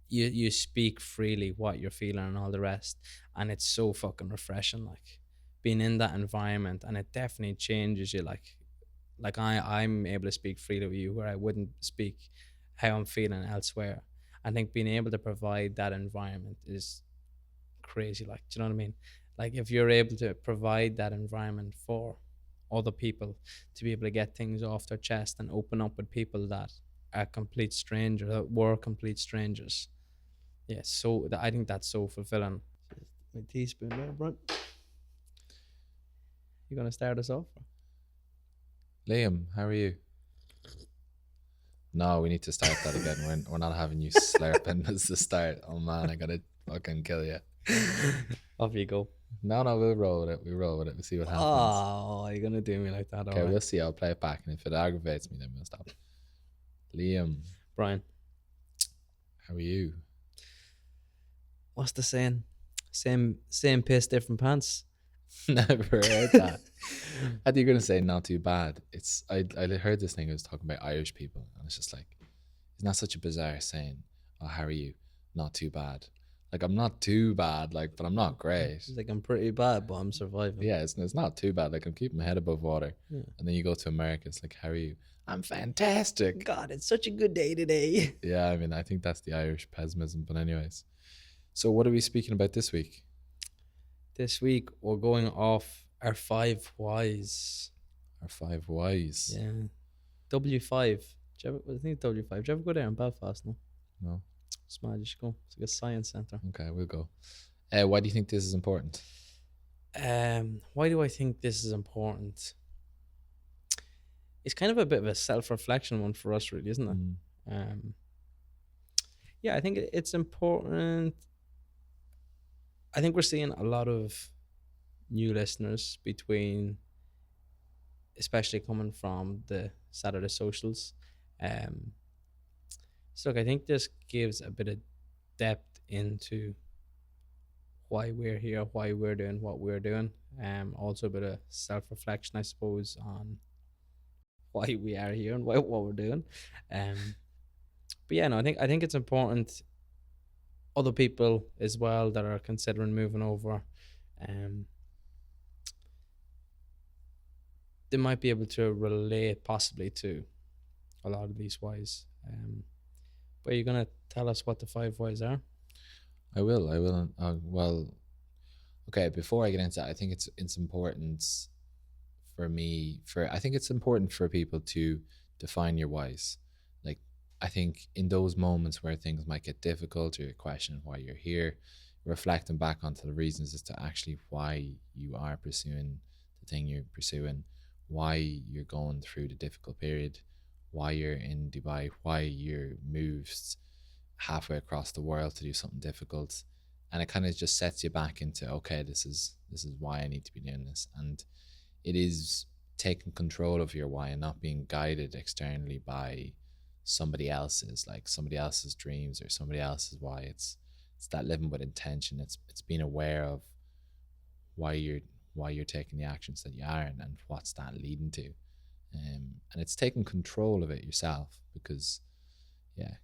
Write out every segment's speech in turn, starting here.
you speak freely what you're feeling and all the rest, and it's so fucking refreshing, like being in that environment, and it definitely changes you. Like I'm able to speak freely with you where I wouldn't speak how I'm feeling elsewhere. I think being able to provide that environment is crazy. Like, do you know what I mean? Like, if you're able to provide that environment for other people to be able to get things off their chest and open up with people that are complete strangers, that were complete strangers. Yeah, so I think that's so fulfilling. My teaspoon there, bro. You gonna start us off? Liam, how are you? No, we need to start that again. We're not having you slurping as the start. Oh man, I gotta fucking kill you. Off you go. No, we'll roll with it. We roll with it. We'll see what happens. Oh, you're gonna do me like that, Okay, alright. we'll see. I'll play it back, and if it aggravates me, then we'll stop. Liam, Brian, how are you? what's the saying? Same piss, different pants. Never heard that. I thought you were gonna say not too bad. I heard this thing. I was talking about Irish people, and it's just like, isn't that such a bizarre saying? Oh, how are you? Not too bad. Like I'm not too bad, like, but I'm not great. It's like I'm pretty bad, but I'm surviving. Yeah, it's not too bad. Like I'm keeping my head above water. Yeah. And then you go to America, it's like, how are you? I'm fantastic. God, it's such a good day today. Yeah, I mean, I think that's the Irish pessimism. But anyways, so what are we speaking about this week? This week we're going off our 5 whys. Our 5 whys. Yeah. W5. Do you ever, I think W5. Do you ever go there in Belfast? No. No. It's mad. You should go. It's like a science centre. Okay, we'll go. Why do you think this is important? Why do I think this is important? It's kind of a bit of a self-reflection one for us, really, isn't it? Um, yeah, I think it's important. I think we're seeing a lot of new listeners between, especially coming from the Saturday socials. So look, I think this gives a bit of depth into why we're here, why we're doing what we're doing. Also a bit of self-reflection, I suppose, on why we are here and what we're doing. But yeah, no, I think it's important. Other people as well that are considering moving over, they might be able to relate possibly to a lot of these whys. But you're gonna tell us what the 5 whys are? I will. Well, okay. Before I get into that, I think it's important for me. I think it's important for people to define your whys. Like, I think in those moments where things might get difficult, or you're questioning why you're here, reflecting back onto the reasons as to actually why you are pursuing the thing you're pursuing, why you're going through the difficult period, why you're in Dubai, why you're moved halfway across the world to do something difficult. And it kind of just sets you back into, okay, this is why I need to be doing this. And it is taking control of your why and not being guided externally by somebody else's, like somebody else's dreams or somebody else's why. It's that living with intention. It's being aware of why you're taking the actions that you are, and what's that leading to. And it's taking control of it yourself, because yeah,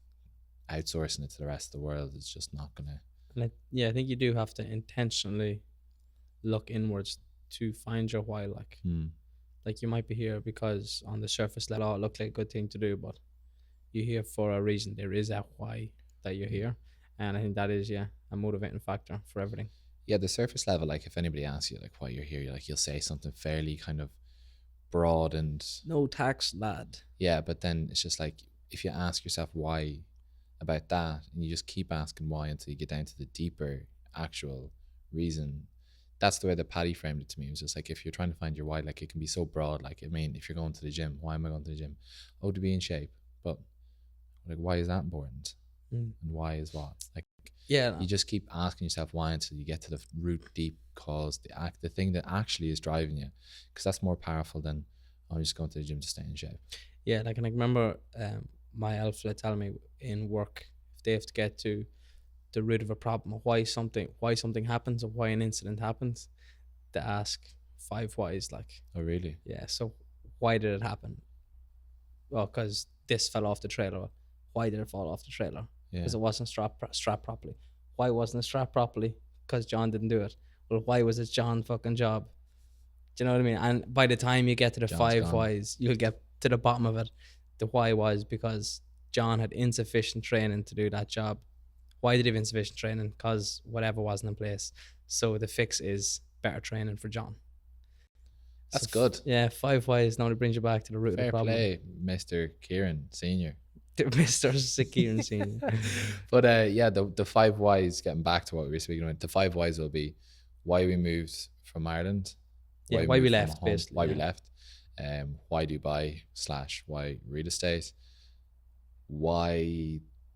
outsourcing it to the rest of the world is just not gonna. And I think you do have to intentionally look inwards to find your why. Like you might be here because on the surface level, oh, it looked like a good thing to do, but you're here for a reason. There is a why that you're here, and I think that is a motivating factor for everything. Yeah, the surface level, like if anybody asks you like why you're here, like you'll say something fairly kind of broad and No tax, lad. yeah, but then it's just like if you ask yourself why about that, and you just keep asking why until you get down to the deeper actual reason. That's the way that Paddy framed it to me. It was just like, if you're trying to find your why, like it can be so broad. Like, I mean, if you're going to the gym, why am I going to the gym? Oh, to be in shape. But like, why is that important? And why is what? Like, Yeah, you just keep asking yourself why until you get to the root deep cause, the thing that actually is driving you, because that's more powerful than, oh, I'm just going to the gym to stay in shape. yeah. Like, and I remember my alpha telling me in work, if they have to get to the root of a problem, why something happens or why an incident happens, to ask 5 whys. Like, Oh, really? yeah, so why did it happen? Well, because this fell off the trailer. Why did it fall off the trailer? Yeah. Because it wasn't strapped properly. Why wasn't it strapped properly? Because John didn't do it. Well, why was it John's fucking job? Do you know what I mean? And by the time you get to the John's five gone. whys, you'll get to the bottom of it. The why was because John had insufficient training to do that job. Why did he have insufficient training? Because whatever wasn't in place. So the fix is better training for John. That's So good. Yeah, 5 whys normally brings you back to the root of Fair the problem. play, Mr. Kieran Senior. Mr. Sakiran Senior. But yeah, the 5 whys, getting back to what we were speaking about, the 5 whys will be why we moved from Ireland, Yeah, why we moved from left, home, basically. why we yeah. left, why Dubai / why real estate, why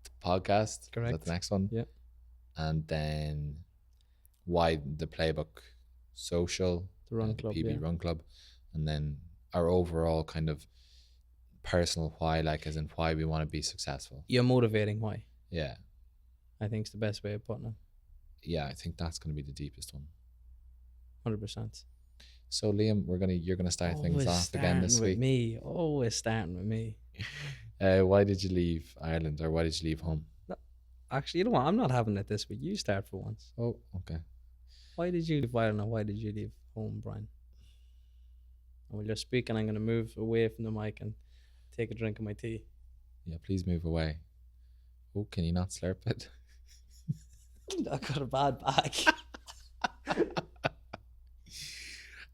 the podcast. Is that Correct. the next one? Yeah. And then why the Playbook Social, The Run and Club. PB Yeah. Run Club, and then our overall kind of personal why, like as in why we want to be successful. You're motivating why. Yeah, I think it's the best way of putting it. yeah, I think that's going to be the deepest one. 100%. So Liam, you're gonna start things off again this with week. me. Always starting with me. Why did you leave Ireland, or why did you leave home? Actually, you know what? I'm not having it this week. You start for once. Oh, okay. Why did you leave Ireland? Why did you leave home, Brian? While you're speaking, I'm going to move away from the mic and take a drink of my tea. Yeah, please move away. Oh, can you not slurp it? I got a bad back.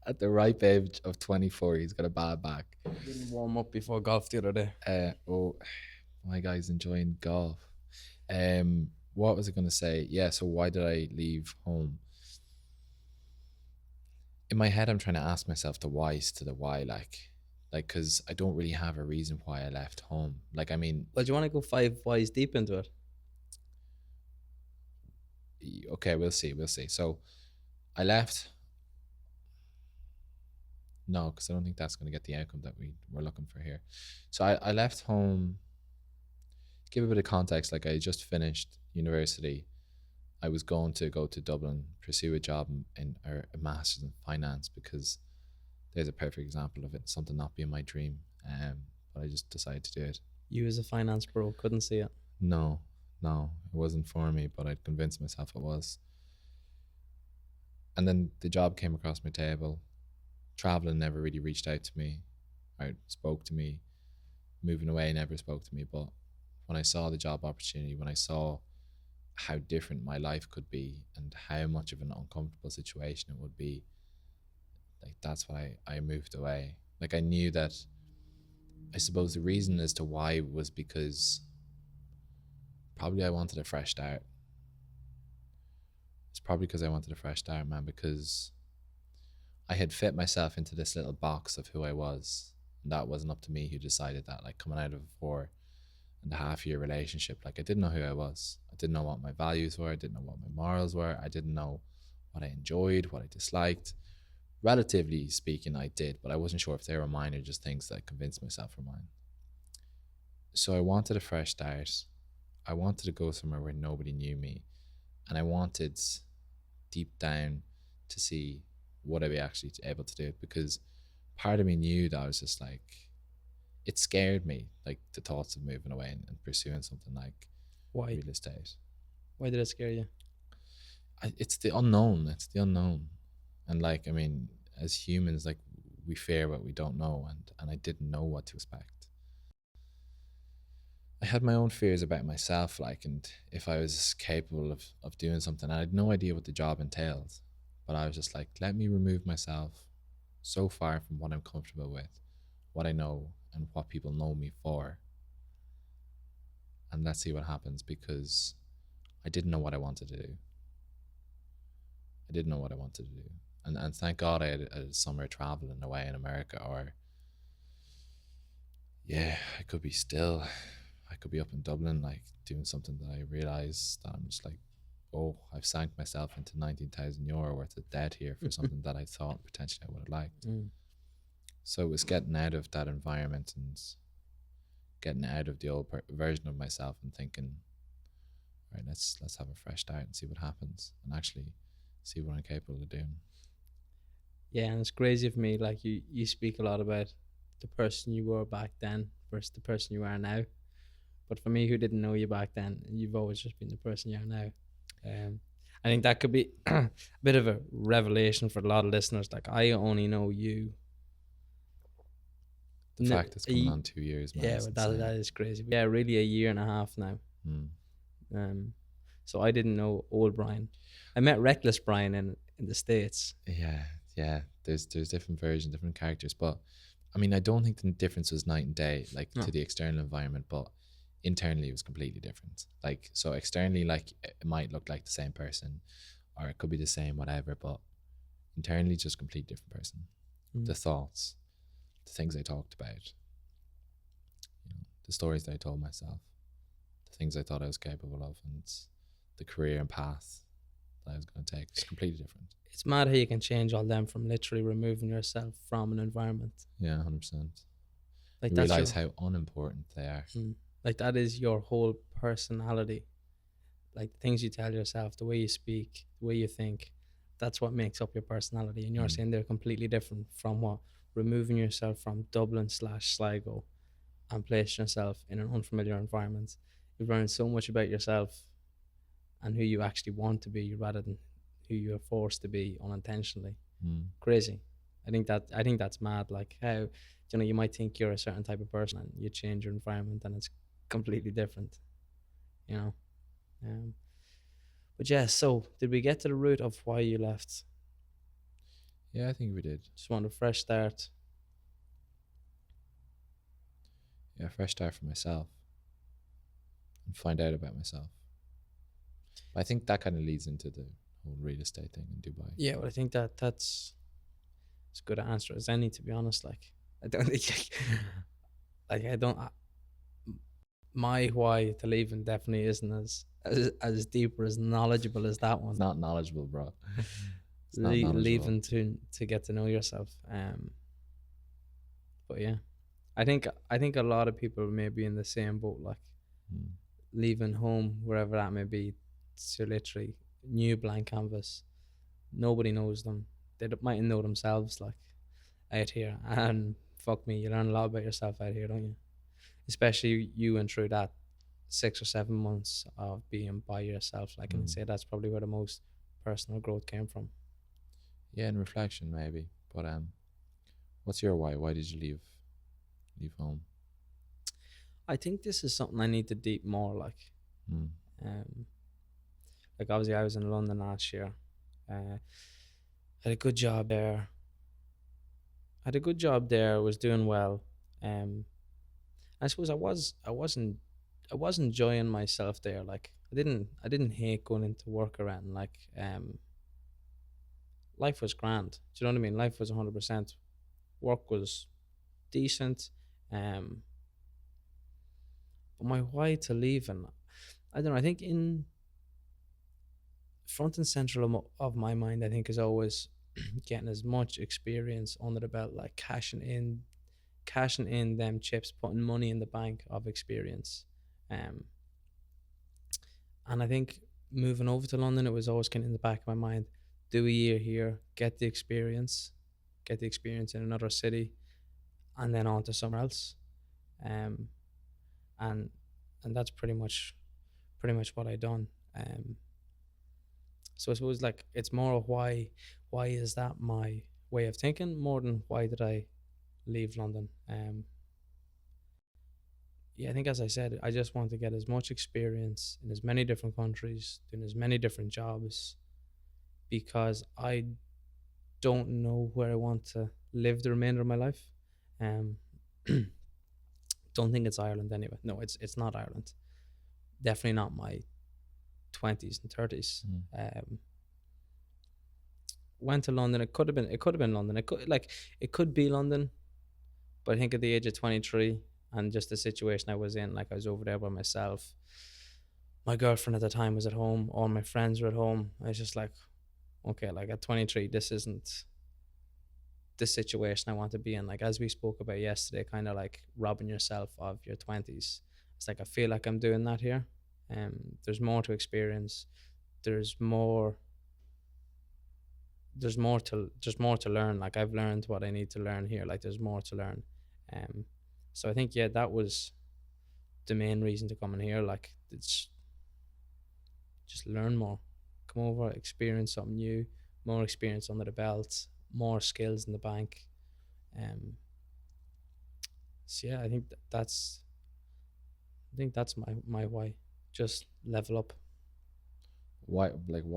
At the ripe age of 24, he's got a bad back. Didn't warm up before golf the other day. Oh, my guy's enjoying golf. What was I going to say? Yeah, so why did I leave home? In my head, I'm trying to ask myself the whys to the why, like, because I don't really have a reason why I left home. Like, I mean, Well, do you want to go 5 whys deep into it? okay, we'll see. So, I left. No, because I don't think that's going to get the outcome that we're looking for here. So I left home. Give a bit of context. Like, I just finished university. I was going to go to Dublin, pursue a job or a master's in finance, because there's a perfect example of it. Something not being my dream, but I just decided to do it. You as a finance bro couldn't see it. No, it wasn't for me, but I'd convinced myself it was. And then the job came across my table. Traveling never really reached out to me or spoke to me. Moving away never spoke to me. But when I saw the job opportunity, when I saw how different my life could be and how much of an uncomfortable situation it would be, like, that's why I moved away. Like, I knew that, I suppose the reason as to why was because probably I wanted a fresh start. It's probably because I wanted a fresh start, man, because I had fit myself into this little box of who I was. And that wasn't up to me who decided that. Like, coming out of a 4.5-year relationship, like, I didn't know who I was. I didn't know what my values were. I didn't know what my morals were. I didn't know what I enjoyed, what I disliked. Relatively speaking, I did, but I wasn't sure if they were mine or just things that I convinced myself were mine. So I wanted a fresh start. I wanted to go somewhere where nobody knew me. And I wanted deep down to see would I be actually able to do it, because part of me knew that I was just like, it scared me, like the thoughts of moving away and pursuing something like Why? real estate. Why did it scare you? It's the unknown. It's the unknown. And like, I mean, as humans, like, we fear what we don't know, and I didn't know what to expect. I had my own fears about myself, like, and if I was capable of doing something. I had no idea what the job entailed, but I was just like, let me remove myself so far from what I'm comfortable with, what I know, and what people know me for. And let's see what happens, because I didn't know what I wanted to do. And thank God I had a summer traveling away in America, or yeah, I could be up in Dublin, like, doing something that I realize that I'm just like, oh, I've sank myself into 19,000 euro worth of debt here for something that I thought potentially I would have liked. So it was getting out of that environment and getting out of the old version of myself and thinking, right, let's have a fresh start and see what happens, and actually see what I'm capable of doing. Yeah, and it's crazy for me. Like, you speak a lot about the person you were back then versus the person you are now. But for me, who didn't know you back then, you've always just been the person you are now. I think that could be a bit of a revelation for a lot of listeners. Like, I only know you. The fact it's coming on 2 years, man. Yeah, is but that insane. is crazy. Yeah, really a year and a half now. Mm. So I didn't know old Brian. I met Reckless Brian in the States. Yeah. There's different versions, different characters, but I mean, I don't think the difference was night and day, like No. to the external environment, but internally it was completely different. Like, so externally, like it might look like the same person, or it could be the same, whatever, but internally, just completely different person. The thoughts, the things I talked about, the stories that I told myself, the things I thought I was capable of, and the career and path that I was going to take was completely different. It's mad how you can change all them from literally removing yourself from an environment. Yeah, 100%. Like, You that's realize how unimportant they are. like, that is your whole personality. Like, the things you tell yourself, the way you speak, the way you think, that's what makes up your personality. And you're saying they're completely different from what? Removing yourself from Dublin/Sligo and placing yourself in an unfamiliar environment. You've learned so much about yourself and who you actually want to be rather than who you're forced to be unintentionally. Crazy. I think that's mad. Like, how, you might think you're a certain type of person and you change your environment and it's completely different. But yeah, so did we get to the root of why you left? Yeah, I think we did. Just want a fresh start. Yeah, fresh start for myself and find out about myself. But I think that kind of leads into the whole real estate thing in Dubai. Yeah, well, I think that's as good an answer as any, to be honest. Like, I don't think my why to leaving definitely isn't as deep or as knowledgeable as that one. It's not knowledgeable, bro. It's not knowledgeable. Leaving to get to know yourself. But yeah, I think a lot of people may be in the same boat, like leaving home, wherever that may be, to literally new blank canvas. Nobody knows them. They mightn't know themselves, like, out here. And fuck me, you learn a lot about yourself out here, don't you? Especially you went through that 6 or 7 months of being by yourself. Like, and I'd say that's probably where the most personal growth came from. Yeah, in reflection maybe. But what's your why? Why did you leave home? I think this is something I need to deep more, like. Like, obviously I was in London last year. Had a good job there. Was doing well. I suppose I wasn't enjoying myself there. Like, I didn't hate going into work around. Like, life was grand. Do you know what I mean? Life was 100%. Work was decent. But my why to leaving, I don't know. I think in front and central of my mind, I think, is always getting as much experience under the belt, like cashing in them chips, putting money in the bank of experience. And I think moving over to London, it was always kind of in the back of my mind, do a year here, get the experience in another city, and then on to somewhere else. And that's pretty much what I done. So I suppose, like, it's more why is that my way of thinking more than why did I leave London. Yeah, I think, as I said, I just want to get as much experience in as many different countries, doing as many different jobs, because I don't know where I want to live the remainder of my life. Don't think it's Ireland anyway. No, it's not Ireland. Definitely not my 20s and 30s. Went to London. It could have been London. It could be London, but I think at the age of 23 and just the situation I was in, like, I was over there by myself. My girlfriend at the time was at home. All my friends were at home. I was just like, okay, like, at 23, this isn't the situation I want to be in. Like, as we spoke about yesterday, kind of like robbing yourself of your 20s. It's like, I feel like I'm doing that here. There's more to experience. There's more to learn. Like, I've learned what I need to learn here. Like, there's more to learn. So I think, yeah, that was the main reason to come in here. Like, it's just learn more, come over, experience something new, more experience under the belt, more skills in the bank. So yeah, I think that's my why. Just level up. Why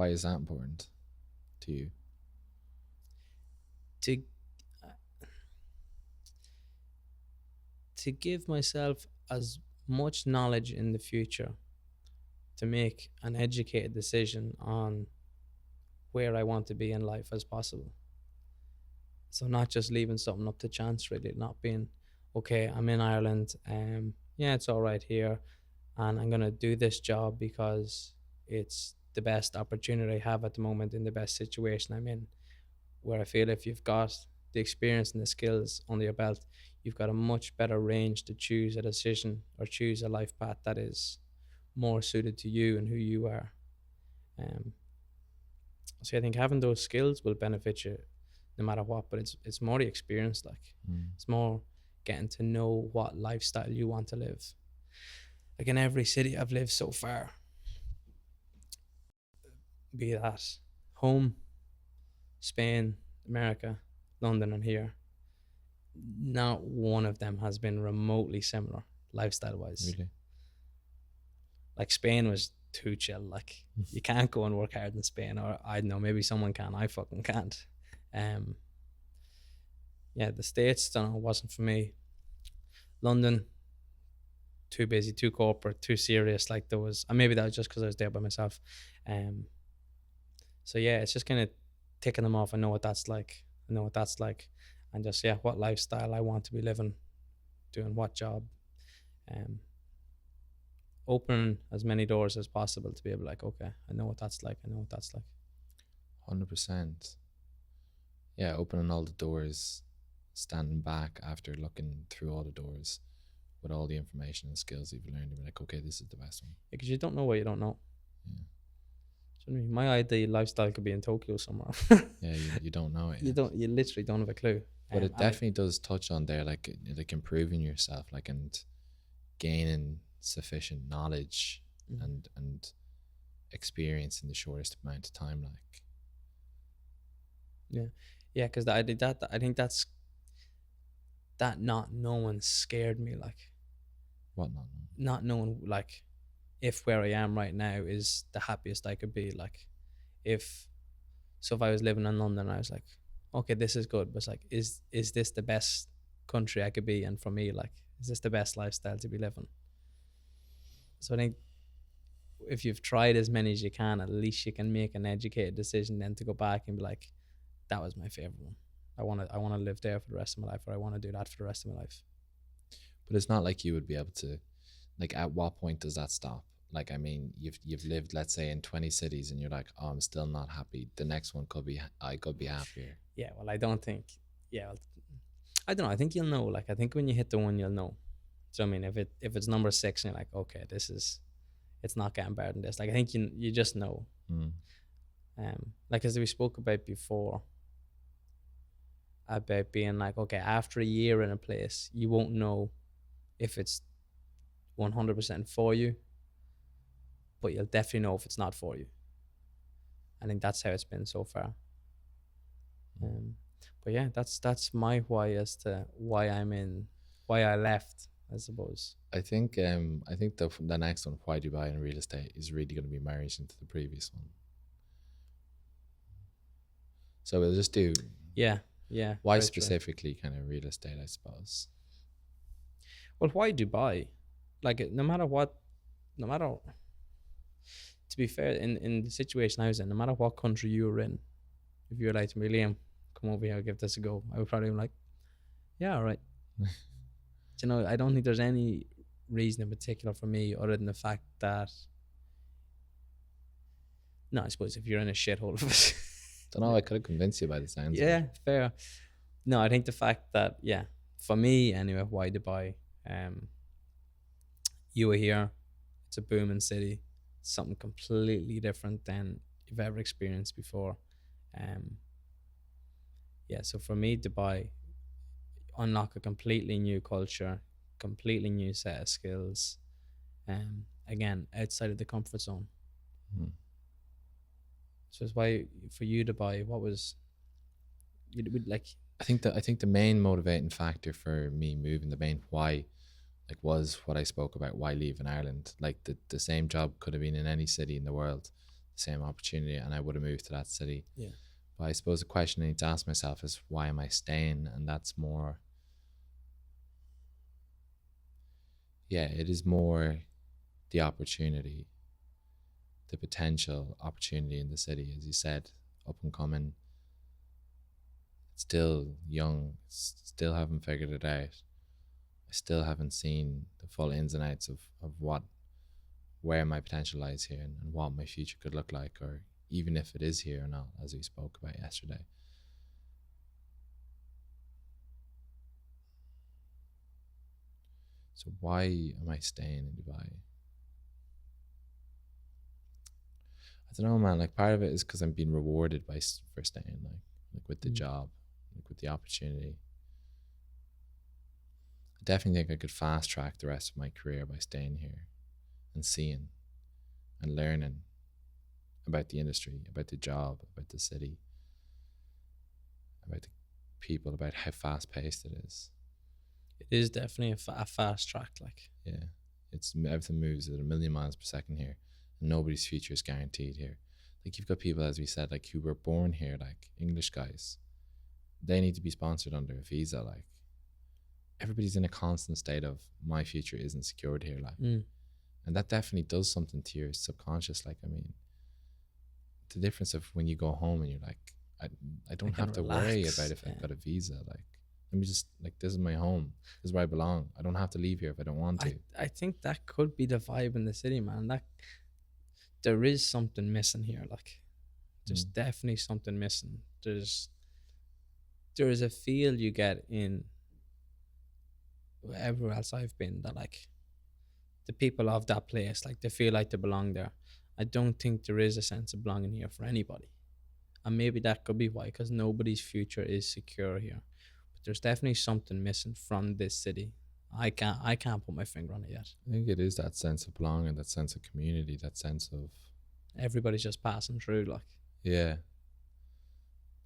is that important to you? To to give myself as much knowledge in the future to make an educated decision on where I want to be in life as possible. So not just leaving something up to chance, really, not being okay, I'm in Ireland, yeah, it's all right here, and I'm gonna do this job because it's the best opportunity I have at the moment in the best situation I'm in. Where I feel if you've got the experience and the skills under your belt, you've got a much better range to choose a decision or choose a life path that is more suited to you and who you are. Um, so I think having those skills will benefit you no matter what. But it's more the experience. Like, it's more getting to know what lifestyle you want to live. Like, in every city I've lived so far, be that home, Spain, America, London, and here, not one of them has been remotely similar lifestyle wise. Really? Like, Spain was too chill. Like, you can't go and work hard in Spain, or I don't know, maybe someone can. I fucking can't. Yeah, the States, don't know, wasn't for me. London, too busy, too corporate, too serious. Like, there was, and maybe that was just because I was there by myself. So yeah, it's just kind of ticking them off. I know what that's like. I know what that's like, and just, yeah, what lifestyle I want to be living, doing what job, open as many doors as possible to be able, like, okay, I know what that's like. I know what that's like. 100%. Yeah, opening all the doors, standing back after looking through all the doors with all the information and skills you've learned, and be like, okay, this is the best one. Because you don't know what you don't know. Yeah. So, I mean, my ideal lifestyle could be in Tokyo somewhere. Yeah, you don't know it. You literally don't have a clue. But it definitely does touch on there, like improving yourself, like, and gaining sufficient knowledge and experience in the shortest amount of time, like. Yeah, because I think that's that not knowing scared me. Like, What not knowing, like, if where I am right now is the happiest I could be. Like, if I was living in London, I was like, okay, this is good, but it's like, is this the best country I could be in for me? Like, is this the best lifestyle to be living? So I think if you've tried as many as you can, at least you can make an educated decision then to go back and be like, that was my favorite one. I want to live there for the rest of my life, or I want to do that for the rest of my life. But it's not like you would be able to, like, at what point does that stop? Like, I mean, you've lived, let's say, in 20 cities, and you're like, oh, I'm still not happy. The next one I could be happier. Yeah, well, I don't think. Yeah, well, I don't know. I think you'll know. Like, I think when you hit the one, you'll know. So I mean, if it's number 6 and you're like, okay, it's not getting better than this. Like, I think you just know. Like, as we spoke about before, about being like, okay, after a year in a place, you won't know if it's 100% for you, but you'll definitely know if it's not for you. I think that's how it's been so far. But yeah, that's my why as to why I left, I suppose. I think the next one, why Dubai in real estate, is really going to be married into the previous one. So we'll just do why specifically true. Kind of real estate, I suppose. Well, why Dubai? Like, no matter, to be fair, in the situation I was in, no matter what country you were in, if you were like to me, Liam, come over here, give this a go, I would probably be like, yeah, all right. You know, I don't think there's any reason in particular for me other than the fact that, no, I suppose if you're in a shithole of it. Don't know, I could have convinced you by the sounds. Yeah, fair. No, I think the fact that, yeah, for me anyway, why Dubai? You were here. It's a booming city. It's something completely different than you've ever experienced before. Yeah, so for me, Dubai, unlock a completely new culture, completely new set of skills, Again, outside of the comfort zone. Mm. So it's why for you, Dubai, what was you would like? I think the main motivating factor for me moving, the main why, like, was what I spoke about. Why leave in Ireland? Like the same job could have been in any city in the world, the same opportunity, and I would have moved to that city. Yeah. But I suppose the question I need to ask myself is, why am I staying? And that's more, yeah, it is more the opportunity, the potential opportunity in the city, as you said, up and coming, still young, still haven't figured it out. I still haven't seen the full ins and outs of where my potential lies here, and what my future could look like, or even if it is here or not, as we spoke about yesterday. So why am I staying in Dubai? I don't know, man. Like, part of it is because I'm being rewarded for staying, like with the job, like with the opportunity. I definitely think I could fast track the rest of my career by staying here and seeing and learning about the industry, about the job, about the city, about the people, about how fast paced it is. It is definitely a fast track. Like, Yeah, it's everything moves at a million miles per second here, and nobody's future is guaranteed here. Like, you've got people, as we said, like, who were born here, like English guys. They need to be sponsored under a visa. Like, everybody's in a constant state of, my future isn't secured here. Like, and that definitely does something to your subconscious. Like, I mean, the difference of when you go home and you're like, I don't have to worry about if I've got a visa. Like, let me just, like, this is my home. This is where I belong. I don't have to leave here if I don't want to. I think that could be the vibe in the city, man. That there is something missing here. Like, there's definitely something missing. There is a feel you get in everywhere else I've been, that like the people of that place, like, they feel like they belong there. I don't think there is a sense of belonging here for anybody, and maybe that could be why, because nobody's future is secure here. But there's definitely something missing from this city. I can't put my finger on it yet. I think it is that sense of belonging, that sense of community, that sense of, Everybody's just passing through. Like, yeah,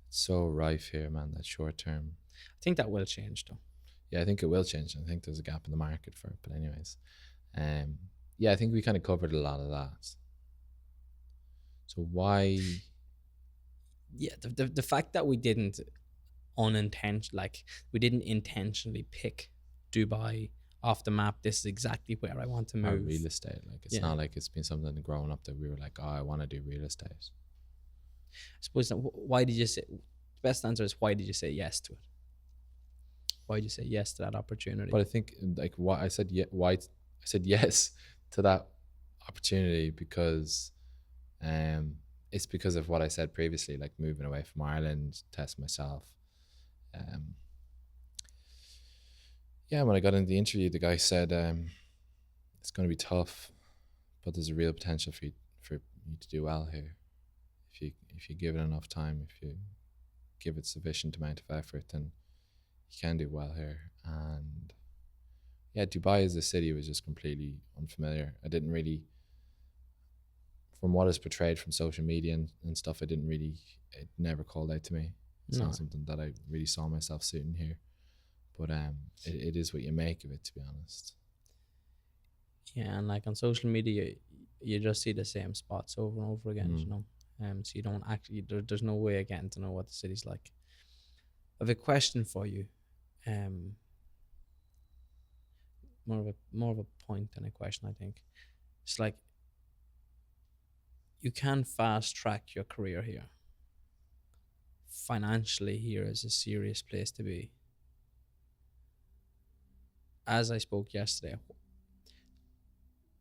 it's so rife here, man. That short term. I think that will change though. Yeah, I think it will change. I think there's a gap in the market for it. But anyways, yeah, I think we kind of covered a lot of that. So why? Yeah, the fact that we didn't we didn't intentionally pick Dubai off the map. This is exactly where I want to Our move. real estate, like, it's not like it's been something growing up that we were like, oh, I want to do real estate. I suppose why did you say? The best answer is, why did you say yes to it? Why did you say yes to that opportunity? But I think, like, what I said, why I said yes to that opportunity because, it's because of what I said previously, like moving away from Ireland, test myself. Yeah, when I got into the interview, the guy said, it's going to be tough, but there's a real potential for you to do well here. If you give it enough time, if you give it sufficient amount of effort, then you can do well here. And yeah, Dubai as a city was just completely unfamiliar. I didn't really, from what is portrayed from social media and stuff, it never called out to me. It's not something that I really saw myself suiting here. But it is what you make of it, to be honest. Yeah, and like on social media, you just see the same spots over and over again, you know. So you don't actually, there's no way of getting to know what the city's like. I have a question for you. More of a point than a question, I think. It's like, you can fast track your career here. Financially, here is a serious place to be. As I spoke yesterday,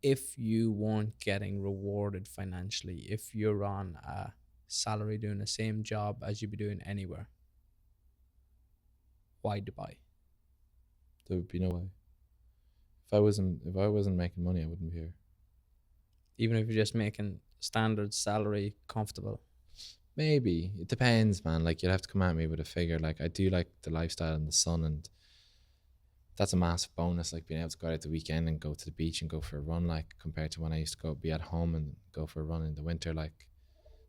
if you weren't getting rewarded financially, if you're on a salary doing the same job as you'd be doing anywhere, why Dubai? There would be no way. If I wasn't making money, I wouldn't be here. Even if you're just making standard salary, comfortable. Maybe. It depends, man. Like, you'd have to come at me with a figure. Like, I do like the lifestyle and the sun, and that's a massive bonus, like being able to go out the weekend and go to the beach and go for a run, like compared to when I used to be at home and go for a run in the winter. Like,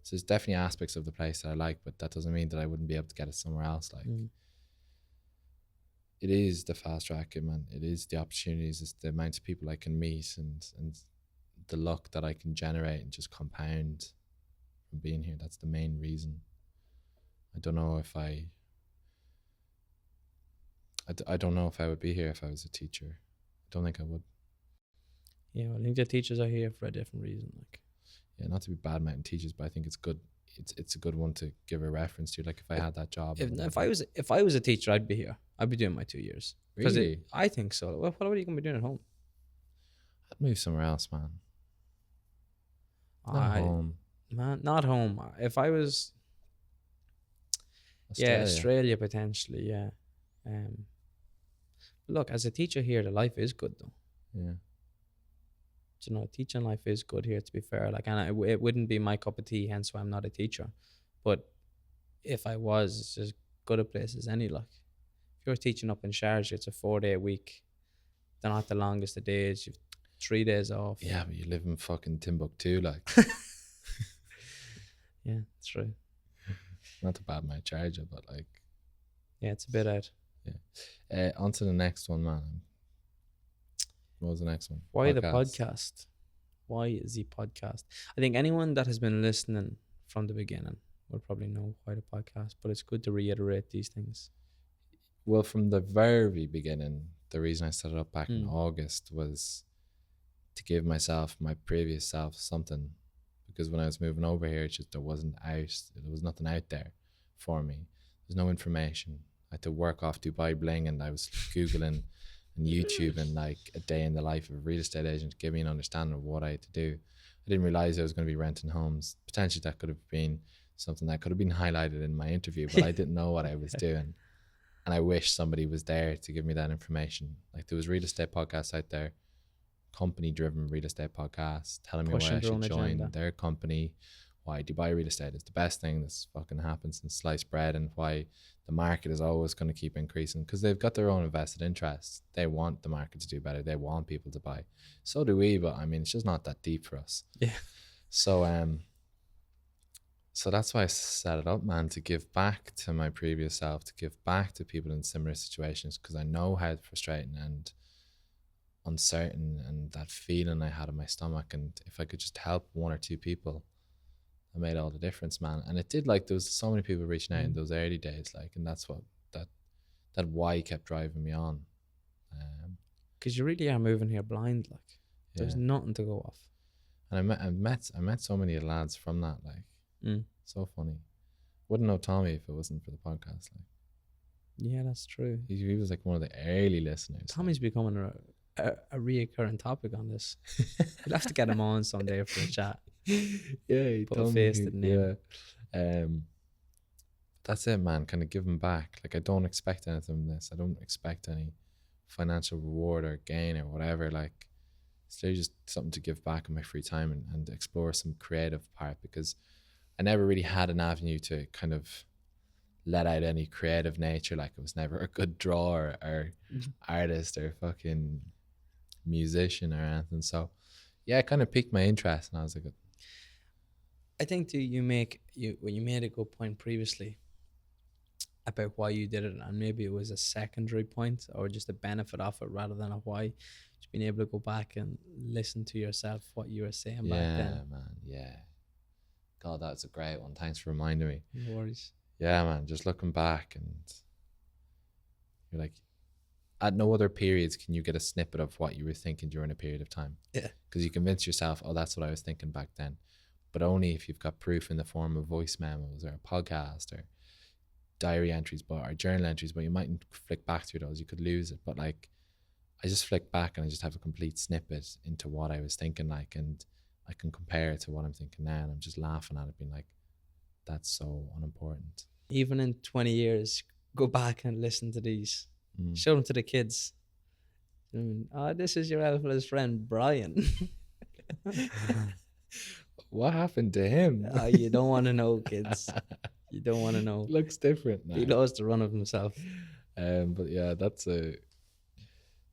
so there's definitely aspects of the place that I like, but that doesn't mean that I wouldn't be able to get it somewhere else. Like, it is the fast track, man. It is the opportunities, it's the amount of people I can meet, and the luck that I can generate and just compound from being here. That's the main reason. I don't know if I don't know if I would be here if I was a teacher. I don't think I would. Yeah, well, I think the teachers are here for a different reason. Like, Yeah, not to be bad mouthing teachers, but I think it's good. It's a good one to give a reference to. Like, if I had that job, if I was a teacher, I'd be here. I'd be doing my 2 years. Really? I think so. What are you gonna be doing at home? I'd move somewhere else, man. Not I home. man, not home. If I was, Australia. yeah, Australia potentially, yeah. Look, as a teacher here, the life is good though. Yeah. You know, teaching life is good here. To be fair, like, and it wouldn't be my cup of tea. Hence why I'm not a teacher. But if I was, it's as good a place as any. Like, if you're teaching up in Sharjah, it's a 4-day week. They're not the longest of days. You've 3 days off. Yeah, but you live in fucking Timbuktu, like. Yeah, it's true. Not to bad my charger, but like. Yeah, it's a bit out. On to the next one, man. What was the next one? Why the podcast? Why is the podcast? I think anyone that has been listening from the beginning will probably know why the podcast, but it's good to reiterate these things. Well, from the very beginning, the reason I set it up back in August was to give myself, my previous self, something. Because when I was moving over here, there was nothing out there for me. There's no information. I had to work off Dubai Bling, and I was Googling and YouTube and like a day in the life of a real estate agent to give me an understanding of what I had to do. I didn't realize I was going to be renting homes. Potentially that could have been something that could have been highlighted in my interview, but I didn't know what I was doing. And I wish somebody was there to give me that information. Like, there was real estate podcasts out there, company driven real estate podcasts telling me why I should join their company, why Dubai real estate is the best thing that's fucking happened since sliced bread, and why the market is always going to keep increasing, because they've got their own invested interests. They want the market to do better. They want people to buy. So do we, but I mean, it's just not that deep for us. Yeah. So that's why I set it up, man, to give back to my previous self, to give back to people in similar situations, because I know how frustrating and uncertain and that feeling I had in my stomach, and if I could just help 1 or 2 people, it made all the difference, man. And it did. Like, there was so many people reaching out in those early days, like, and that's what that why kept driving me on. Because you really are moving here blind, like, there's nothing to go off. And I met so many lads from that, like, so funny. Wouldn't know Tommy if it wasn't for the podcast, like. Yeah, that's true. He was like one of the early listeners. Tommy's becoming a reoccurring topic on this. We'll have to get him on someday for a chat. Yeah, he put a face to the name. Yeah. That's it, man. Kind of giving back. Like, I don't expect anything from this. I don't expect any financial reward or gain or whatever. Like, it's literally just something to give back in my free time and explore some creative part, because I never really had an avenue to kind of let out any creative nature. Like, I was never a good drawer or artist or fucking musician or anything. So yeah, it kind of piqued my interest, and I was like, I think too, you made a good point previously about why you did it, and maybe it was a secondary point or just a benefit of it rather than a why. Just being able to go back and listen to yourself, what you were saying back then. Yeah, man. Yeah. God, that's a great one. Thanks for reminding me. No worries. Yeah, man. Just looking back, and you're like, at no other periods can you get a snippet of what you were thinking during a period of time. Yeah. Because you convince yourself, oh, that's what I was thinking back then. But only if you've got proof in the form of voice memos or a podcast or diary entries, or journal entries, but you mightn't flick back through those. You could lose it. But like, I just flick back and I just have a complete snippet into what I was thinking, like, and I can compare it to what I'm thinking now, and I'm just laughing at it, being like, that's so unimportant. Even in 20 years, go back and listen to these. Show them to the kids. This is your Alpha's friend, Brian. What happened to him? You don't want to know, kids. You don't want to know. Looks different now. He lost the run of himself. But yeah,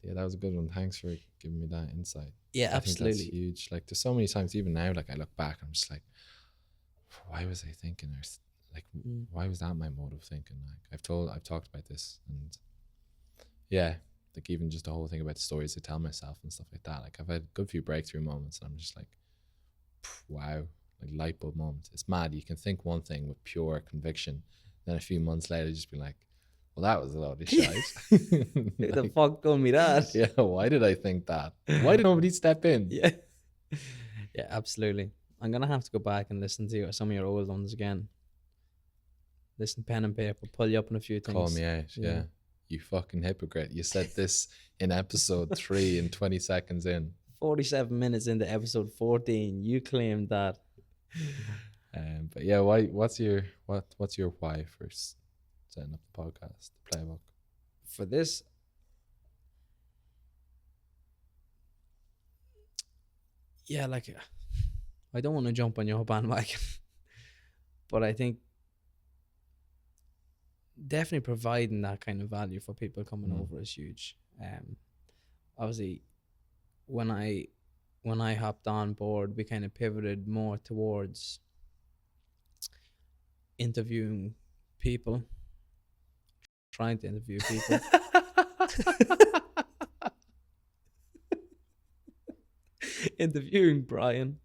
Yeah, that was a good one. Thanks for giving me that insight. Yeah, I think that's absolutely. huge. Like, there's so many times, even now, like I look back, I'm just like, why was I thinking? Or like, Mm. why was that my mode of thinking? Like, I've talked about this, and yeah, like even just the whole thing about the stories I tell myself and stuff like that. Like, I've had a good few breakthrough moments, and I'm just like, wow, like light bulb moments. It's mad. You can think one thing with pure conviction, then a few months later, just be like, well, that was a load of shite. Who the Like, fuck told me that? yeah, why did I think that? Why did nobody step in? Yeah. Yeah, absolutely. I'm gonna have to go back and listen to some of your old ones again. Listen, pen and paper, pull you up on a few things. Call me out. Yeah. You fucking hypocrite. You said this in episode 3 and 20 seconds in. 47 minutes into episode 14, you claimed that. But yeah, what's your why for setting up the podcast, the playbook? For this, yeah, like I don't want to jump on your bandwagon, but I think definitely providing that kind of value for people coming over is huge. Obviously, when I hopped on board, we kind of pivoted more towards interviewing people, trying to interview people. Interviewing Brian.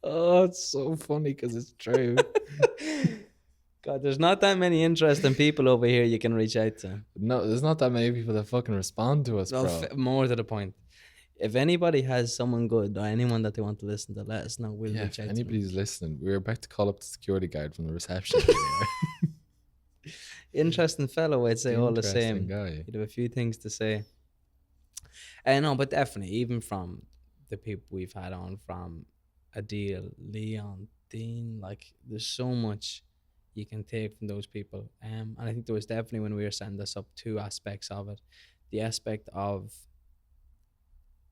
Oh, it's so funny because it's true. God, there's not that many interesting people over here you can reach out to. No, there's not that many people that fucking respond to us, No, bro. more to the point. If anybody has someone good or anyone that they want to listen to, let us know. We'll Yeah, reach if out anybody's to listening, we're about to call up the security guard from the reception. them. Interesting fellow, I'd say, all the Interesting same. guy. You'd have a few things to say. No, but definitely, even from the people we've had on, from Adil, Leon, Dean, like there's so much you can take from those people. And I think there was definitely, when we were setting this up, two aspects of it. The aspect of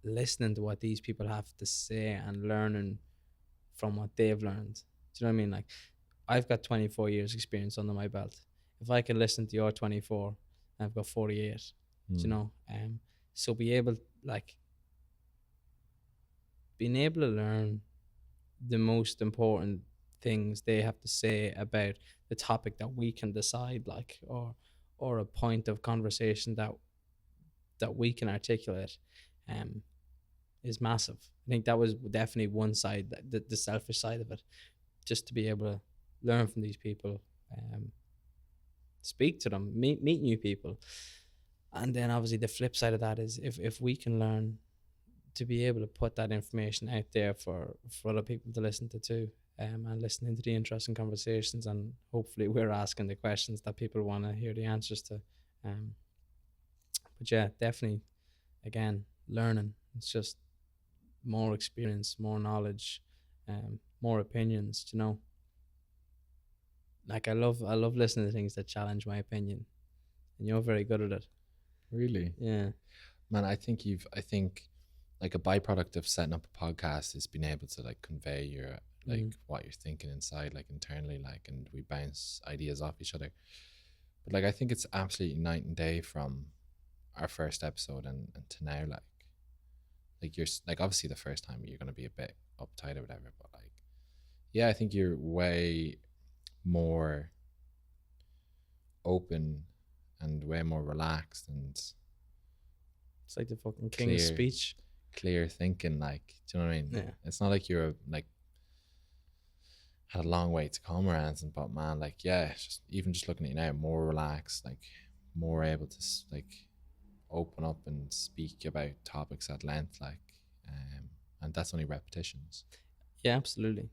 listening to what these people have to say and learning from what they've learned. Do you know what I mean? Like, I've got 24 years experience under my belt. If I can listen to your 24, I've got 48. Do you know? So be able, like, being able to learn the most important things they have to say about the topic that we can decide, like, or a point of conversation that we can articulate, is massive. I think that was definitely one side, the selfish side of it, just to be able to learn from these people, speak to them, meet new people. And then obviously the flip side of that is if we can learn to be able to put that information out there for other people to listen to too, and listening to the interesting conversations, and hopefully we're asking the questions that people want to hear the answers to. But yeah, definitely, again, learning. It's just more experience, more knowledge, more opinions, you know. Like I love listening to things that challenge my opinion, and you're very good at it. Really? Yeah. Man, I think like a byproduct of setting up a podcast is being able to like convey your like what you're thinking inside, like internally, like, and we bounce ideas off each other. But like I think it's absolutely night and day from our first episode and to now. Like you're like, obviously the first time you're gonna be a bit uptight or whatever, but like, yeah, I think you're way more open and way more relaxed, and It's like the fucking King's Speech. Clear thinking, like, do you know what I mean? Yeah. It's not like you're like had a long way to come or anything, but man, like, yeah, just even just looking at you now, more relaxed, like more able to like open up and speak about topics at length, like, and that's only repetitions. Yeah, absolutely.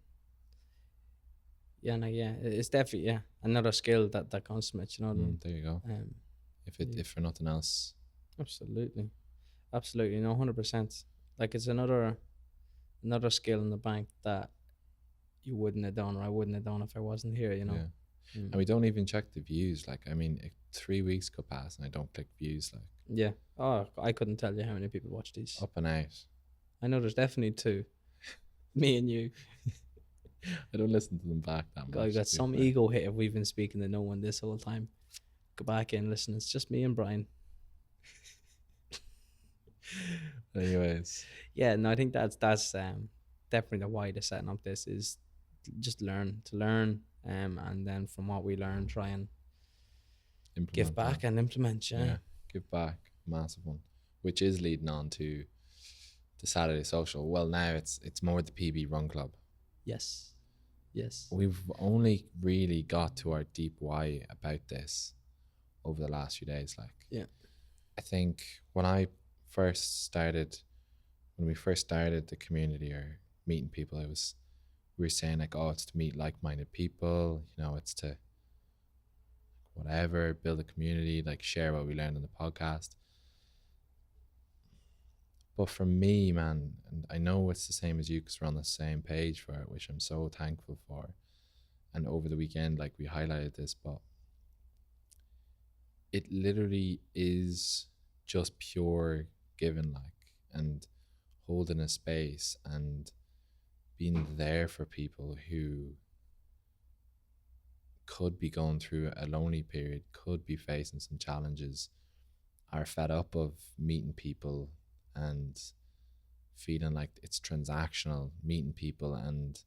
Yeah, no, yeah, it's definitely another skill that comes from it. You know what I mean? There you go. If for nothing else. Absolutely, no, 100%. Like it's another skill in the bank that you wouldn't have done, or I wouldn't have done if I wasn't here. You know. Yeah. And we don't even check the views. Like, I mean, 3 weeks could pass and I don't click views. Like, yeah. Oh, I couldn't tell you how many people watch these. Up and out. I know there's definitely 2. Me and you. I don't listen to them back that much. I got some ego hit if we've been speaking to no one this whole time. Go back and listen. It's just me and Brian. Anyways, Yeah, no, I think that's definitely the why they're setting up this is just learn, and then from what we learn, try and give implement that. back and implement. Yeah. Yeah, give back, massive one, which is leading on to the Saturday social. Well, now it's more the PB Run Club. Yes. Yes. We've only really got to our deep why about this over the last few days. Like, Yeah. I think when we first started the community or meeting people, we were saying like, oh, it's to meet like-minded people, you know, it's to whatever, build a community, like share what we learned on the podcast. But for me, man, and I know it's the same as you because we're on the same page for it, which I'm so thankful for. And over the weekend, like we highlighted this, but it literally is just pure giving, like, and holding a space and being there for people who could be going through a lonely period, could be facing some challenges, are fed up of meeting people and feeling like it's transactional, meeting people and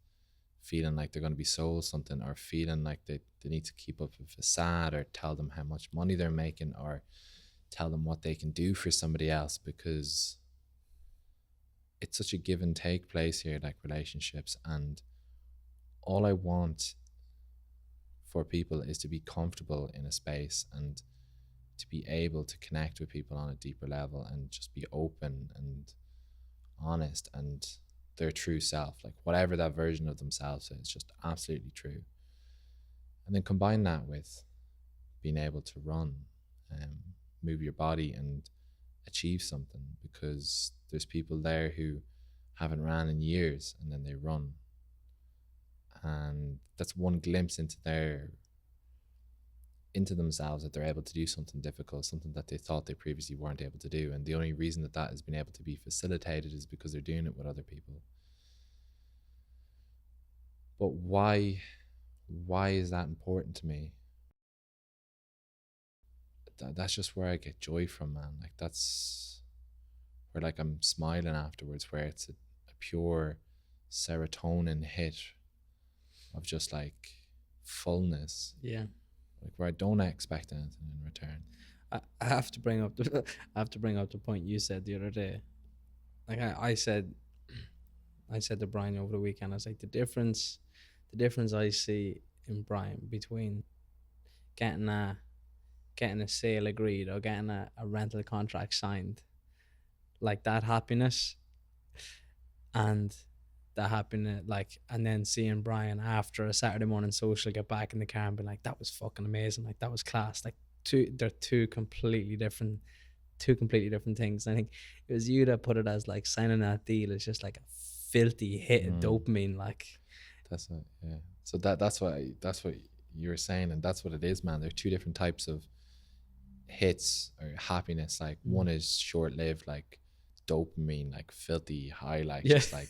feeling like they're going to be sold something, or feeling like they need to keep up a facade or tell them how much money they're making or tell them what they can do for somebody else, because it's such a give and take place here, like relationships. And all I want for people is to be comfortable in a space and to be able to connect with people on a deeper level and just be open and honest and their true self, like whatever that version of themselves is, just absolutely true. And then combine that with being able to run, move your body and achieve something, because there's people there who haven't ran in years and then they run, and that's one glimpse into themselves, that they're able to do something difficult, something that they thought they previously weren't able to do. And the only reason that has been able to be facilitated is because they're doing it with other people. But why is that important to me? That's just where I get joy from, man. Like that's where like I'm smiling afterwards, where it's a pure serotonin hit of just like fullness. Yeah. Like where I don't expect anything in return. I have to bring up the point you said the other day. Like I said to Brian over the weekend, I was like, the difference I see in Brian between getting a sale agreed or getting a rental contract signed, like that happiness, and the happiness, like, and then seeing Brian after a Saturday morning social get back in the car and be like, that was fucking amazing, like that was class. Like they're two completely different things. And I think it was you that put it as like signing that deal is just like a filthy hit of dopamine. Like that's it, yeah. So that's what you were saying, and that's what it is, man. There are two different types of hits or happiness. Like one is short-lived, like dopamine, like filthy high, like just like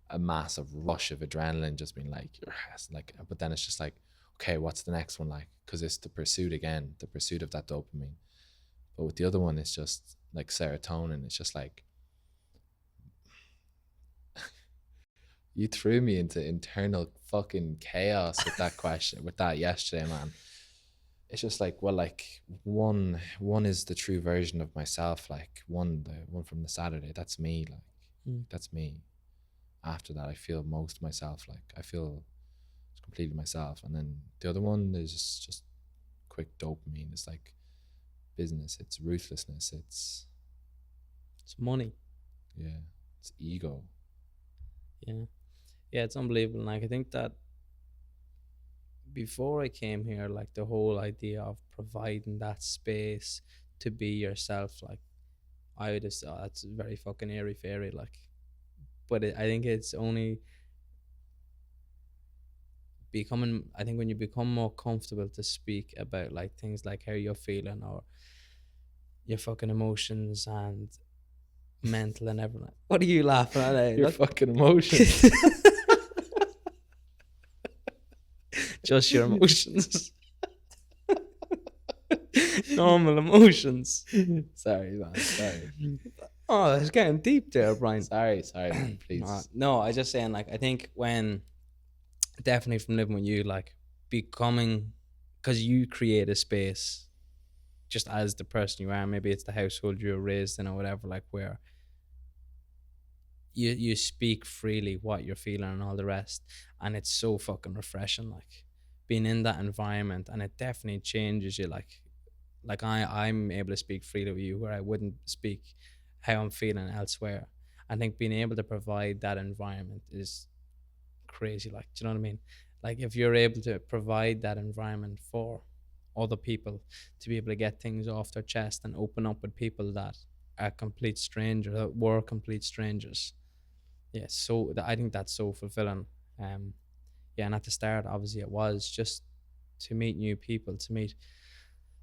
a massive rush of adrenaline, just being like yes, like, but then it's just like, okay, what's the next one, like, because it's the pursuit of that dopamine. But with the other one, it's just like serotonin. It's just like you threw me into internal fucking chaos with that question, with that yesterday, man. It's just like, well, like one is the true version of myself, like the one from the Saturday, that's me, like that's me. After that, I feel most myself, like I feel completely myself. And then the other one is just quick dopamine. It's like business, it's ruthlessness, it's money. Yeah, it's ego. Yeah, it's unbelievable. Like I think that before I came here, like the whole idea of providing that space to be yourself, like I would just, oh, that's very fucking airy fairy, like. But I think it's only becoming, I think when you become more comfortable to speak about like things like how you're feeling or your fucking emotions and mental and everything. What are you laughing at? Your fucking emotions. Just your emotions. Normal emotions. Sorry, man. Sorry. Oh, it's getting deep there, Brian. Sorry, man. Please. No, I was just saying, like, I think when definitely from living with you, like, becoming, because you create a space just as the person you are. Maybe it's the household you were raised in or whatever, like, where you speak freely what you're feeling and all the rest, and it's so fucking refreshing, like, being in that environment, and it definitely changes you, like I'm able to speak freely with you where I wouldn't speak how I'm feeling elsewhere. I think being able to provide that environment is crazy. Like, do you know what I mean? Like, if you're able to provide that environment for other people to be able to get things off their chest and open up with people that are complete strangers, that were complete strangers. Yeah, so I think that's so fulfilling. Um, yeah, and at the start, obviously, it was just to meet new people, to meet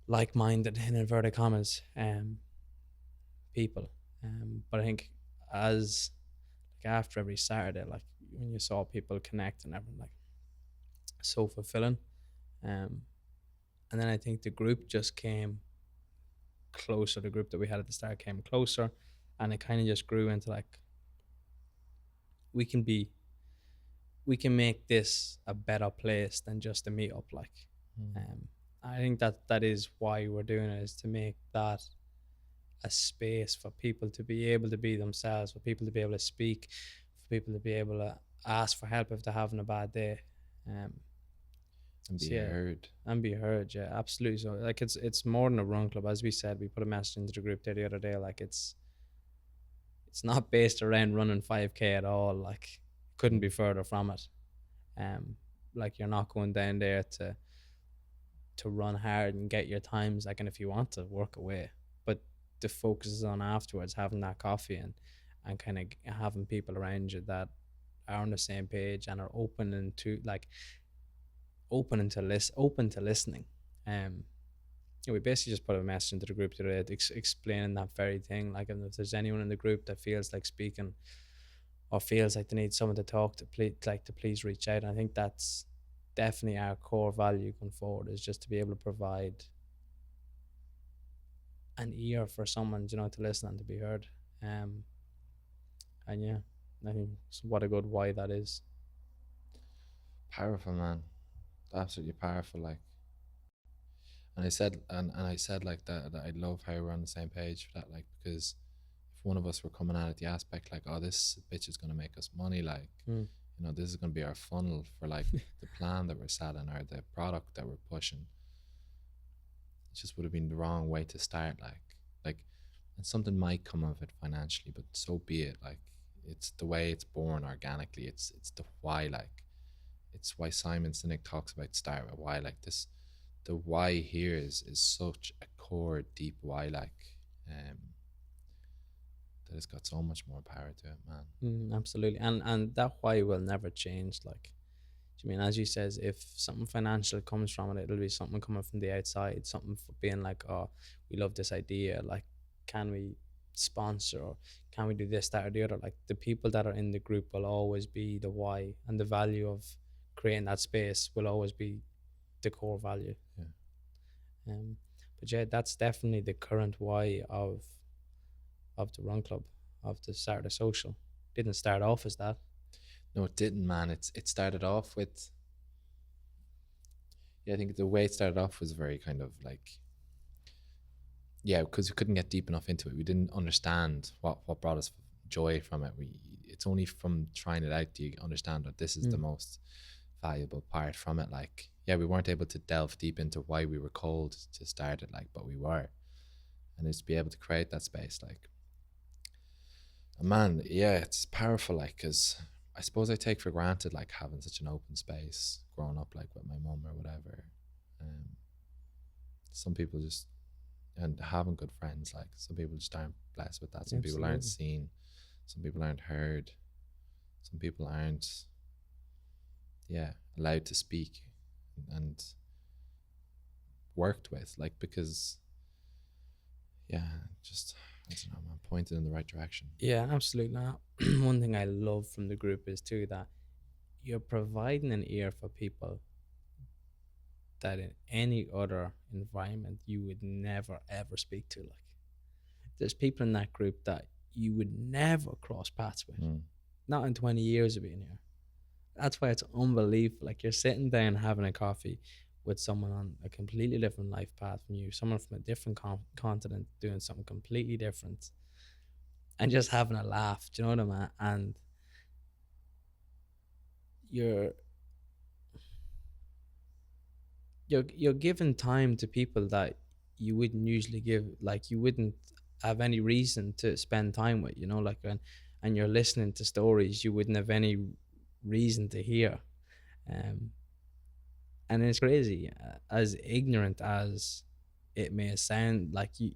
like-minded in inverted commas people. But I think as like after every Saturday, like when you saw people connect and everything, like, so fulfilling. Um, and then I think the group just came closer. The group that we had at the start came closer, and it kind of just grew into like we can be, we can make this a better place than just a meetup. Like, Mm. I think that that is why we're doing it, is to make that a space for people to be able to be themselves, for people to be able to speak, for people to be able to ask for help if they're having a bad day. Um, And be so yeah, heard. and be heard. Yeah, absolutely. So like it's more than a run club, as we said. We put a message into the group there the other day. Like, it's not based around running 5K at all. Like, couldn't be further from it. Um, like, you're not going down there to run hard and get your times. Like, and if you want to work away, but the focus is on afterwards having that coffee and kind of having people around you that are on the same page and are open and to like open to listening. Um, yeah, we basically just put a message into the group today explaining that very thing. Like, and if there's anyone in the group that feels like speaking or feels like they need someone to talk to, please reach out. And I think that's definitely our core value going forward, is just to be able to provide an ear for someone, you know, to listen and to be heard. Um, and yeah, I think what a good why that is. Powerful, man. Absolutely powerful. Like, and I said like that I love how we're on the same page for that. Like, because if one of us were coming at it the aspect like, oh, this bitch is gonna make us money, like, Mm. you know, this is gonna be our funnel for like the plan that we're selling or the product that we're pushing. It just would have been the wrong way to start. Like, and something might come of it financially, but so be it. Like, it's the way it's born organically. It's the why. Like, it's why Simon Sinek talks about start with why. Like this, the why here is such a core, deep why. Like, that has got so much more power to it, man. Absolutely, and that why will never change. Like, I mean, as you says, if something financial comes from it, it'll be something coming from the outside, something for being like, oh, we love this idea. Like, can we sponsor, or can we do this, that, or the other? Like, the people that are in the group will always be the why, and the value of creating that space will always be the core value. Yeah. But yeah, that's definitely the current why of the Run Club, of the Saturday Social. Didn't start off as that. No, it didn't, man. It started off with, yeah, I think the way it started off was very kind of like, yeah, because we couldn't get deep enough into it. We didn't understand what brought us joy from it. It's only from trying it out do you understand that this is the most valuable part from it. Like, yeah, we weren't able to delve deep into why we were called to start it, like, but we were, and it's to be able to create that space, like, and man, yeah, it's powerful, like, because I suppose I take for granted like having such an open space growing up, like with my mum or whatever. Some people just, and having good friends, like some people just aren't blessed with that. Some people aren't seen, some people aren't heard, some people aren't, yeah, allowed to speak and worked with, like, because, yeah, just, I don't know, man, pointed in the right direction. Yeah, absolutely. Now, one thing I love from the group is too that you're providing an ear for people that in any other environment you would never ever speak to. Like, there's people in that group that you would never cross paths with. Mm. Not in 20 years of being here. That's why it's unbelievable. Like, you're sitting down having a coffee with someone on a completely different life path from you, someone from a different continent doing something completely different, and just having a laugh. Do you know what I mean? And you're you're giving time to people that you wouldn't usually give. Like, you wouldn't have any reason to spend time with. You know, like, and you're listening to stories you wouldn't have any reason to hear. Um, and it's crazy, as ignorant as it may sound. Like, you,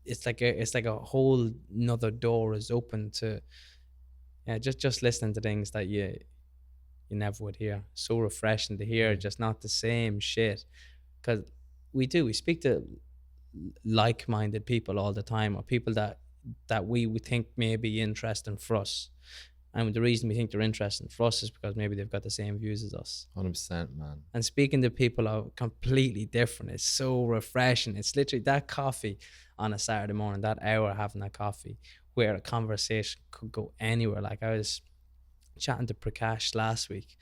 it's like a whole another door is open to, yeah, just listening to things that you never would hear. So refreshing to hear, Yeah. just not the same shit. Because we speak to like-minded people all the time, or people that we would think may be interesting for us. And the reason we think they're interesting for us is because maybe they've got the same views as us. 100%, man. And speaking to people are completely different. It's so refreshing. It's literally that coffee on a Saturday morning, that hour having that coffee, where a conversation could go anywhere. Like, I was chatting to Prakash last week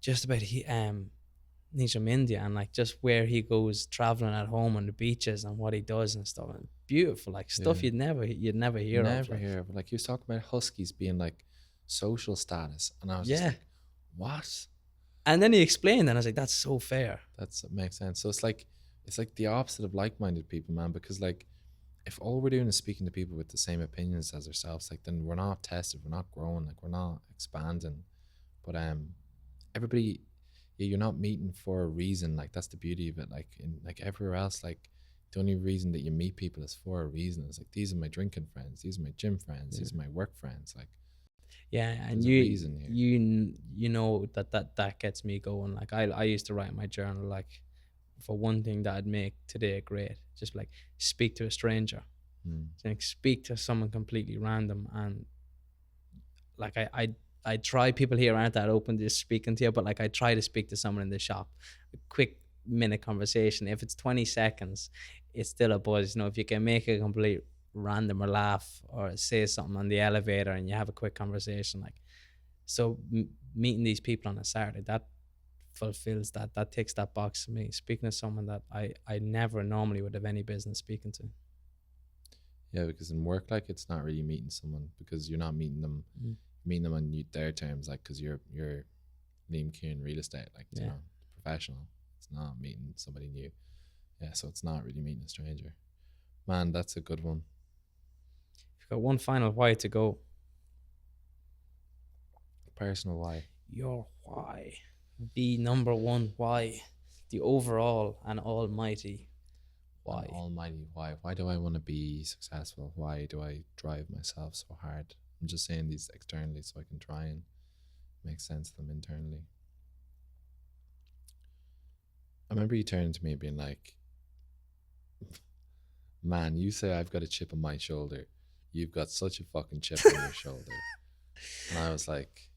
just about he's from India, and like just where he goes traveling at home on the beaches and what he does and stuff. And beautiful, like stuff Yeah. you'd never hear of. Never Like, hear of it. Like, he was talking about huskies being like social status, and I was just yeah. like, what? And then he explained, and I was like, that's so fair. That makes sense. So it's like the opposite of like-minded people, man. Because like, if all we're doing is speaking to people with the same opinions as ourselves, like, then we're not tested, we're not growing, like, we're not expanding. But everybody, yeah, you're not meeting for a reason. Like, that's the beauty of it. Like, in like everywhere else, like, the only reason that you meet people is for a reason. It's like, these are my drinking friends, these are my gym friends, these are my work friends. Like, Yeah, and there's a reason here. you know that gets me going. Like, I used to write in my journal, like, for one thing that'd make today great, just like speak to a stranger, like speak to someone completely random. And like, I try, people here aren't that open to speaking to you, but like, I try to speak to someone in the shop, a quick minute conversation. If it's 20 seconds, it's still a buzz. You know, if you can make a complete random or laugh or say something on the elevator and you have a quick conversation, like, so meeting these people on a Saturday, that fulfills that ticks that box for me. Speaking to someone that I never normally would have any business speaking to. Yeah, because in work, like, it's not really meeting someone, because you're not meeting them, meeting them on their terms, like, because you're Liam Kieran real estate, like, you know, professional. It's not meeting somebody new. Yeah, so it's not really meeting a stranger. Man, that's a good one. You've got one final why to go. Personal why. Your why. The number one why. The overall and almighty why. Almighty why. Why do I want to be successful? Why do I drive myself so hard? I'm just saying these externally so I can try and make sense of them internally. I remember you turning to me being like, man, you say I've got a chip on my shoulder. You've got such a fucking chip on your shoulder. And I was like,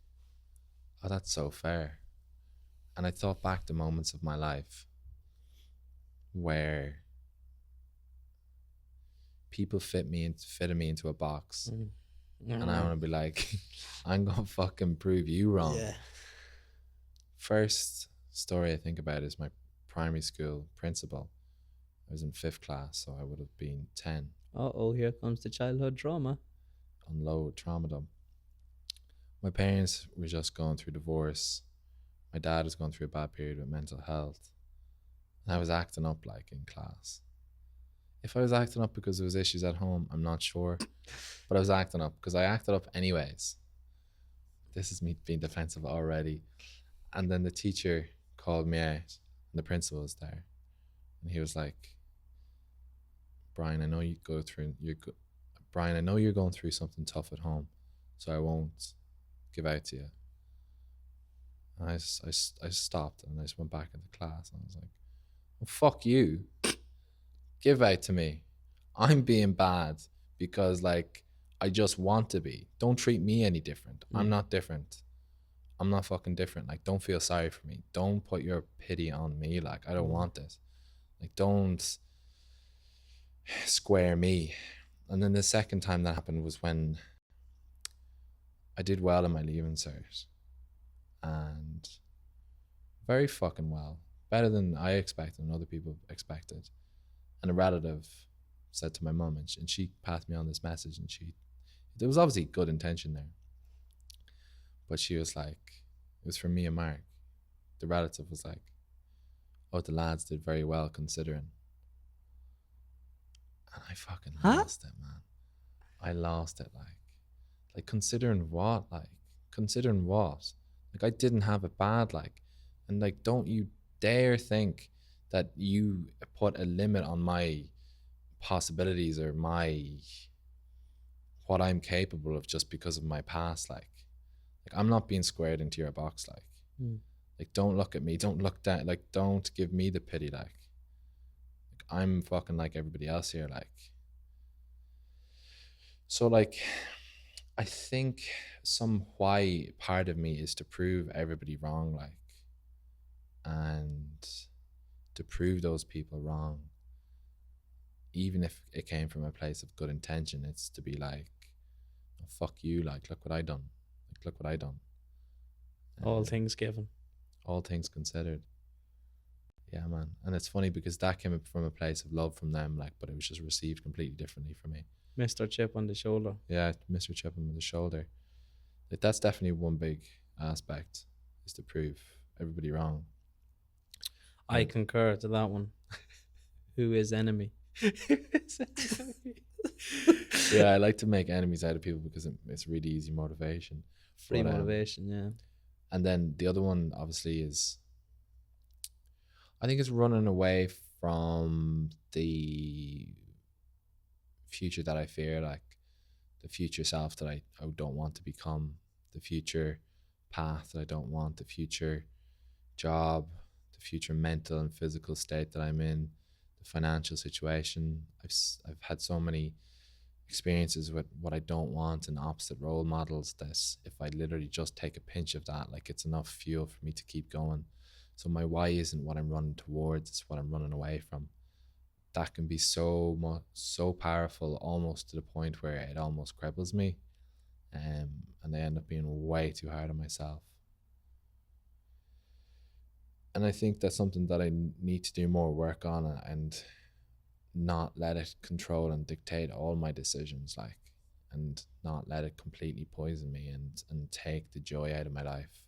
oh, that's so fair. And I thought back to moments of my life where people fitted me into a box. And I want to be like, I'm going to fucking prove you wrong. Yeah. First story I think about is my primary school principal. I was in 5th class, so I would have been 10. Here comes the childhood drama. On low trauma dump. My parents were just going through divorce. My dad was going through a bad period with mental health. And I was acting up, like, in class. If I was acting up because there was issues at home, I'm not sure. But I was acting up because I acted up anyways. This is me being defensive already. And then the teacher called me out, and the principal was there. And he was like, Brian, I know Brian, I know you're going through something tough at home, so I won't give out to you. And I stopped, and I just went back into class, and I was like, well, fuck you. Give out to me. I'm being bad because, like, I just want to be. Don't treat me any different. I'm not different. I'm not fucking different. Like, don't feel sorry for me. Don't put your pity on me. Like, I don't want this. Like, don't. square me. And then the second time that happened was when I did well in my leaving cert, and very fucking well, better than I expected and other people expected. And a relative said to my mum, and she passed me on this message, and there was obviously good intention there, but she was like, it was from me and Mark. The relative was like, oh, the lads did very well considering. And I fucking lost it, man. I lost it. Like considering what? Like considering what? Like I didn't have it bad. Like, and like, don't you dare think that you put a limit on my possibilities or my what I'm capable of just because of my past. Like I'm not being squared into your box. Like don't look at me. Don't look down. Like don't give me the pity. Like I'm fucking like everybody else here. Like so like I think some why part of me is to prove everybody wrong, like, and to prove those people wrong, even if it came from a place of good intention. It's to be like, oh, fuck you, like look what I done, like look what I done. All things given, all things considered. Yeah, man. And it's funny because that came from a place of love from them, like, but it was just received completely differently from me. Mr. Chip on the shoulder. Yeah, Mr. Chip on the shoulder. Like that's definitely one big aspect, is to prove everybody wrong. I concur to that one. Who is enemy? Yeah, I like to make enemies out of people because it's really easy motivation. Free motivation, yeah. And then the other one obviously is, I think it's running away from the future that I fear, like the future self that I don't want to become, the future path that I don't want, the future job, the future mental and physical state that I'm in, the financial situation. I've had so many experiences with what I don't want and opposite role models that if I literally just take a pinch of that, like it's enough fuel for me to keep going. So my why isn't what I'm running towards, it's what I'm running away from. That can be so powerful, almost to the point where it almost cripples me, and I end up being way too hard on myself. And I think that's something that I need to do more work on, and not let it control and dictate all my decisions, like, and not let it completely poison me and take the joy out of my life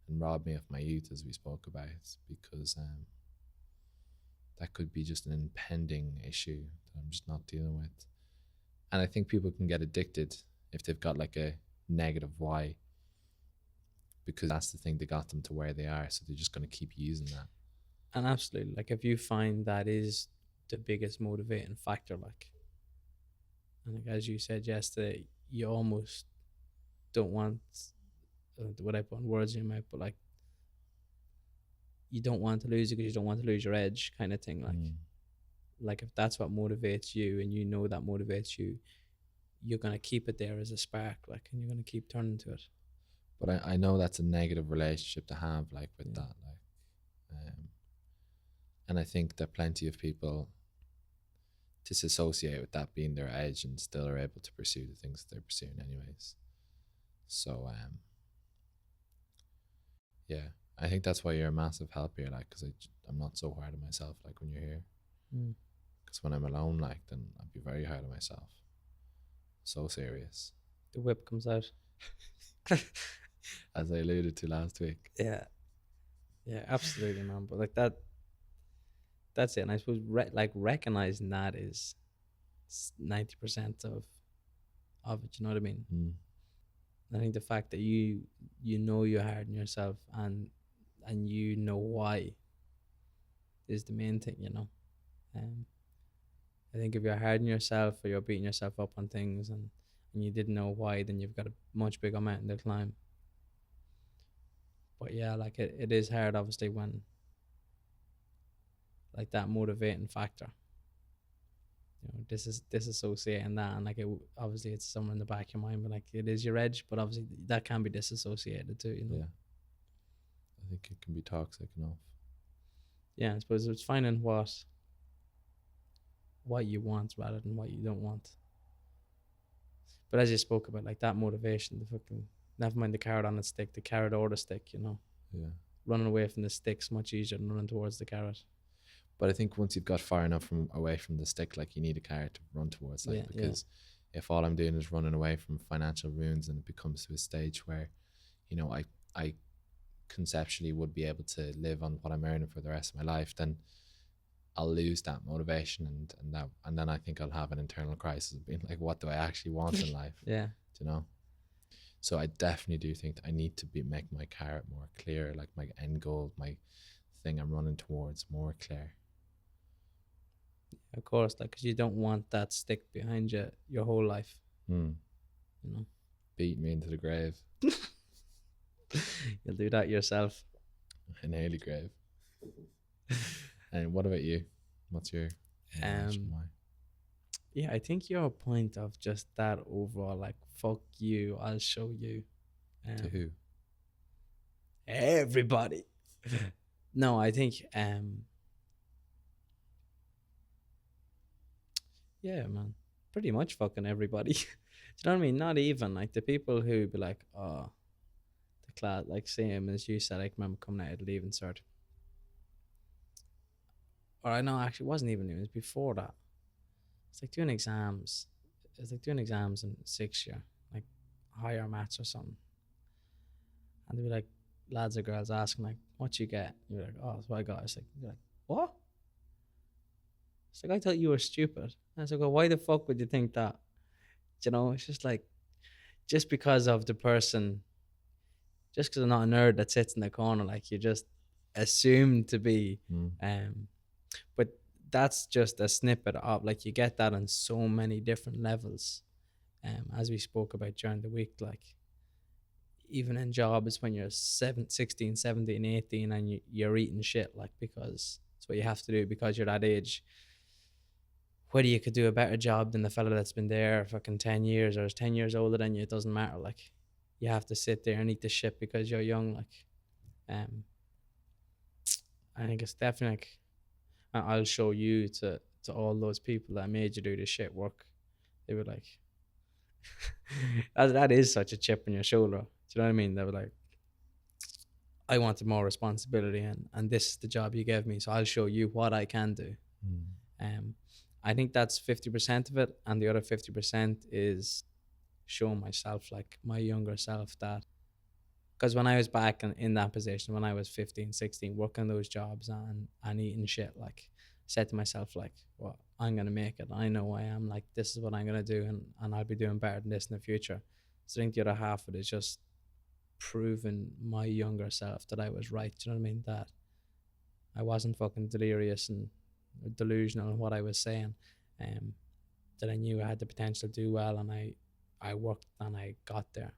and rob me of my youth, as we spoke about, because that could be just an impending issue that I'm just not dealing with. And I think people can get addicted if they've got like a negative why, because that's the thing that got them to where they are. So they're just going to keep using that. And absolutely, like if you find that is the biggest motivating factor, like, and like as you said yesterday, you almost don't want, what I put in words in your mouth, but like you don't want to lose it because you don't want to lose your edge, kind of thing. Like if that's what motivates you, and you know that motivates you, you're gonna keep it there as a spark, like, and you're gonna keep turning to it. But I know that's a negative relationship to have, like, with that, like, and I think that plenty of people disassociate with that being their edge and still are able to pursue the things that they're pursuing anyways. So yeah, I think that's why you're a massive help here, like, because I'm not so hard on myself, like, when you're here. Because when I'm alone, like, then I'd be very hard on myself. So serious. The whip comes out. As I alluded to last week. Yeah, absolutely, man. But like that's it. And I suppose like recognizing that is 90% of it. You know what I mean? I think the fact that you know you're hard on yourself, and you know why, is the main thing. You know, I think if you're hard on yourself, or you're beating yourself up on things, and you didn't know why, then you've got a much bigger mountain to climb. But yeah, like it is hard, obviously, when like that motivating factor, you know, disassociating that, and like obviously it's somewhere in the back of your mind, but like it is your edge, but obviously that can be disassociated too, you know. Yeah, I think it can be toxic enough. Yeah, I suppose it's finding what what you want rather than what you don't want. But as you spoke about, like that motivation, the fucking never mind the carrot on its stick, the carrot or the stick, you know. Yeah. Running away from the stick's much easier than running towards the carrot. But I think once you've got far enough from away from the stick, like you need a carrot to run towards, like, Yeah, because if all I'm doing is running away from financial ruins and it becomes to a stage where, you know, I conceptually would be able to live on what I'm earning for the rest of my life, then I'll lose that motivation and then I think I'll have an internal crisis of being like, what do I actually want in life? yeah. Do you know? So I definitely do think that I need to make my carrot more clear, like my end goal, my thing I'm running towards more clear. Of course, like, because you don't want that stick behind you your whole life, Hmm. you know. Beating me into the grave, You'll do that yourself. an early grave. And what about you? What's your motivation? Why? Yeah, I think your point of just that overall, like, fuck you, I'll show you. To who? Everybody. No, I think, yeah, man, pretty much fucking everybody. Do you know what I mean? Not even like the people who be like, oh, the class, like same as you said. I can remember coming out of leaving cert, or I know actually it wasn't even it was before that. It's like doing exams. It's like doing exams in 6th year, like higher maths or something. And they'd be like, lads or girls asking like, "What you get?" You're like, "Oh, that's what I got." It's like, you're like, "What?" It's like, I thought you were stupid. And I was like, well, why the fuck would you think that? You know, it's just like, just because of the person, just because I'm not a nerd that sits in the corner, like you just assume to be. But that's just a snippet of, like, you get that on so many different levels. As we spoke about during the week, like, even in jobs when you're 16, 17, 18 and you're eating shit, like, because it's what you have to do because you're that age. Whether you could do a better job than the fella that's been there fucking 10 years or is 10 years older than you, it doesn't matter. Like, you have to sit there and eat the shit because you're young. Like, I think it's definitely like, I'll show you to all those people that made you do the shit work. They were like, that is such a chip on your shoulder. Do you know what I mean? They were like, I wanted more responsibility and this is the job you gave me, so I'll show you what I can do. I think that's 50% of it, and the other 50% is showing myself, like my younger self, that because when I was back in that position, when I was 15, 16, working those jobs and eating shit, like, I said to myself, like, well, I'm going to make it. I know I am. Like, this is what I'm going to do, and I'll be doing better than this in the future. So I think the other half of it is just proving my younger self that I was right. Do you know what I mean? That I wasn't fucking delirious and delusional in what I was saying. That I knew I had the potential to do well, and I worked and I got there.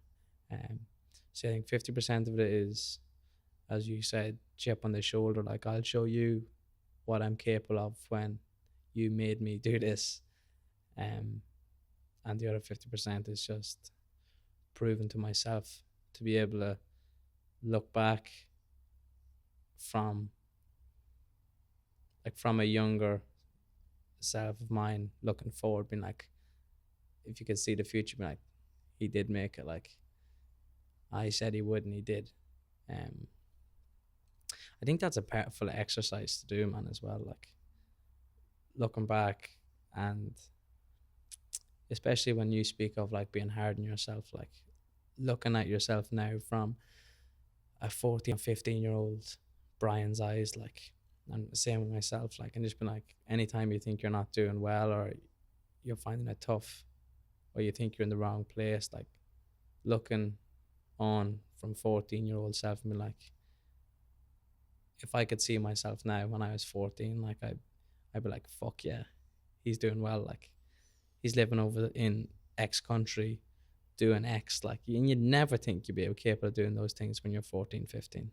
So I think 50% of it is, as you said, chip on the shoulder. Like, I'll show you what I'm capable of when you made me do this. And the other 50% is just proving to myself to be able to look back from a younger self of mine, looking forward, being like, if you could see the future, be like, he did make it. Like, I said he would, and he did. I think that's a powerful exercise to do, man, as well. Like, looking back, and especially when you speak of like being hard on yourself, like looking at yourself now from a 14, 15-year-old Brian's eyes, like, and the same with myself, like, and just been like, anytime you think you're not doing well or you're finding it tough or you think you're in the wrong place, like, looking on from 14-year-old self and be like, if I could see myself now when I was 14, like, I'd be like, fuck yeah, he's doing well. Like, he's living over in X country doing X, like, and you'd never think you'd be capable of doing those things when you're 14, 15.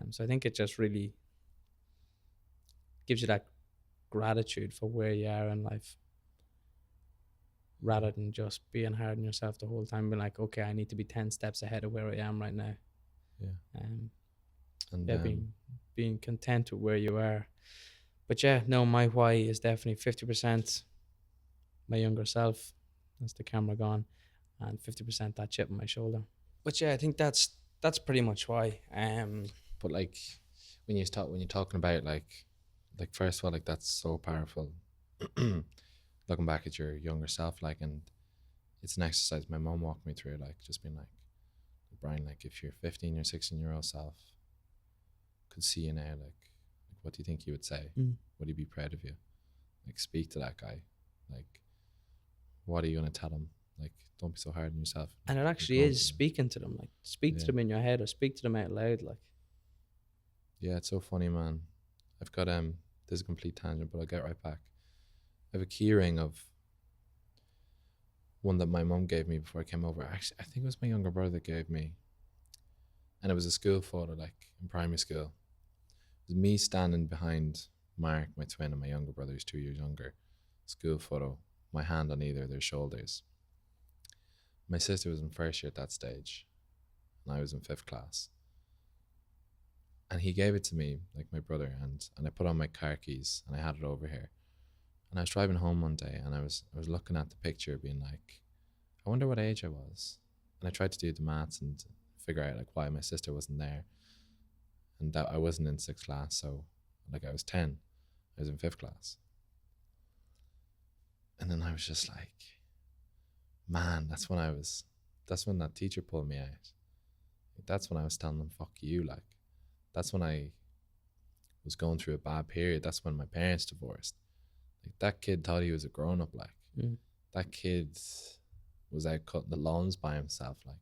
So I think it just really gives you that gratitude for where you are in life, rather than just being hard on yourself the whole time, being like, okay, I need to be 10 steps ahead of where I am right now. Yeah. And yeah, being content with where you are. But yeah, no, my why is definitely 50% my younger self. That's the camera gone, and 50% that chip on my shoulder. But yeah, I think that's pretty much why. But like when you're talking about like first of all, like that's so powerful. Looking back at your younger self, like, and it's an exercise my mom walked me through, like just being like, Brian, like if your 15 or 16-year-old self could see you now, like what do you think you would say? Mm. Would he be proud of you? Like speak to that guy. Like what are you gonna tell him? Like don't be so hard on yourself. And it You're actually growing is from it. speaking to them, like speak to Yeah. them in your head or speak to them out loud. Like, Yeah, it's so funny, man. I've got this is a complete tangent, but I'll get right back. I have a key ring of one that my mum gave me before I came over. Actually, I think it was my younger brother that gave me. And it was a school photo, like in primary school. It was me standing behind Mark, my twin, and my younger brother, who's 2 years younger. School photo, my hand on either of their shoulders. My sister was in first year at that stage, and I was in fifth class. And he gave it to me, like my brother, and I put on my car keys and I had it over here. And I was driving home one day and I was looking at the picture being like, I wonder what age I was. And I tried to do the maths and figure out like why my sister wasn't there. And that I wasn't in sixth class, so like I was 10. I was in fifth class. And then I was just like, man, that's when that teacher pulled me out. That's when I was telling them, fuck you, like. That's when I was going through a bad period. That's when my parents divorced. Like that kid thought he was a grown up, like. mm. That kid was out cutting the lawns by himself, like.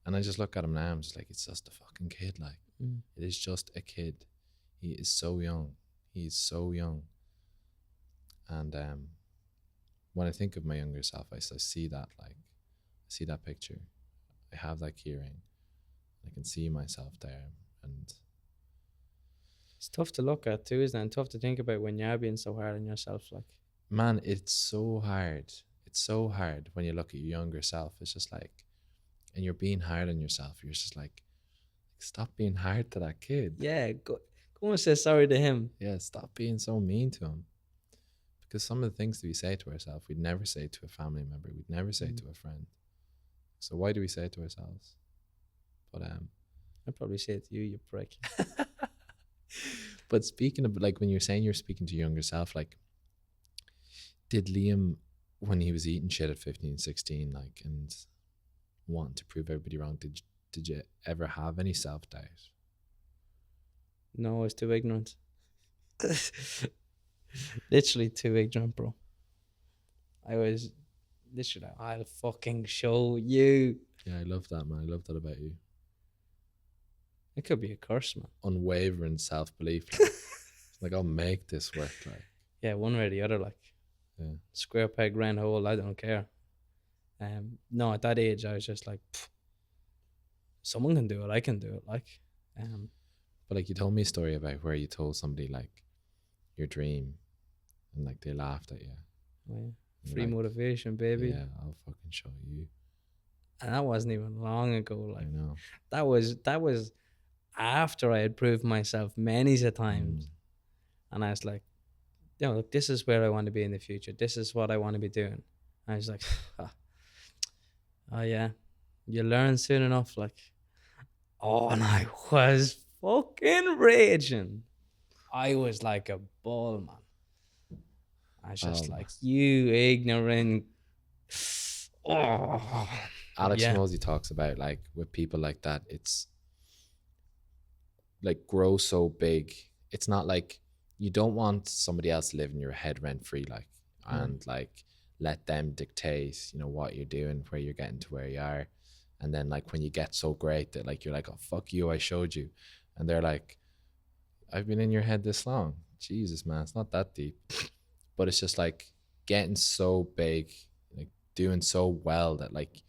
And I just look at him now, I'm just like, it's just a fucking kid, like. Mm. It is just a kid. He is so young. He's so young. And when I think of my younger self, I see that, like, I see that picture. I have that keyring. I can see myself there, and It's tough to look at too, isn't it? And tough to think about when you're being so hard on yourself. Like, man, it's so hard. It's so hard when you look at your younger self. It's just like, and you're being hard on yourself. You're just like, stop being hard to that kid. yeah, go and say sorry to him. Yeah, stop being so mean to him. Because some of the things that we say to ourselves, we'd never say to a family member. We'd never say to a friend. So why do we say it to ourselves? But I'd probably say it to you, you prick. but speaking of, like, when you're saying you're speaking to your younger self, like, did Liam, when he was eating shit at 15, 16, like, and wanting to prove everybody wrong, did you ever have any self-doubt? No, I was too ignorant. Literally too ignorant, bro. I was literally like, I'll fucking show you. Yeah, I love that, man. I love that about you. It could be a curse, man. Unwavering self-belief. Like, like, I'll make this work. Like, Yeah, one way or the other, like. yeah. Square peg, round hole, I don't care. No, at that age, I was just like, someone can do it, I can do it. Like, But like, you told me a story about where you told somebody like your dream, and like they laughed at you. well, You're free like, motivation, baby. Yeah, I'll fucking show you. And that wasn't even long ago. I Like, know. that was after I had proved myself many a times. And I was like, you know, look, this is where I want to be in the future. This is what I want to be doing. I was like, oh yeah, you learn soon enough. Like, oh, and I was fucking raging. I was like a bull, man. I was just Oh, like, you ignorant. Oh, Alex yeah. Mosey talks about, like, with people like that, it's like grow so big. It's not like you don't want somebody else to live in your head rent free, like, and like let them dictate, you know, what you're doing, where you're getting to where you are. And then like when you get so great that like you're like, oh fuck you, I showed you. And they're like, I've been in your head this long. Jesus, man, it's not that deep. But it's just like getting so big, like doing so well that like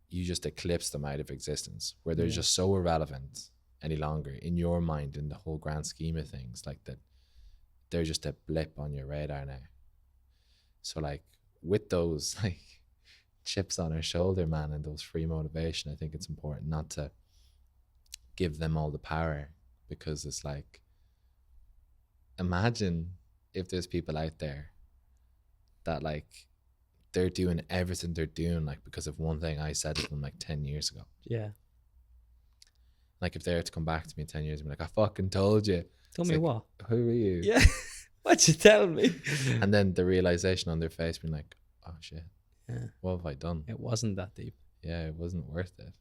you just eclipse them out of existence, where they're just so irrelevant any longer in your mind, in the whole grand scheme of things, like that they're just a blip on your radar now. So like with those like chips on our shoulder, man, and those free motivation, I think it's important not to give them all the power, because it's like imagine if there's people out there that like they're doing everything they're doing like because of one thing I said to them like 10 years ago. Yeah. Like if they were to come back to me in 10 years and be like, I fucking told you. Tell It's me like, what? Who are you? Yeah. What you telling me? And then the realization on their face being like, oh shit, Yeah. what have I done? It wasn't that deep. Yeah, it wasn't worth it.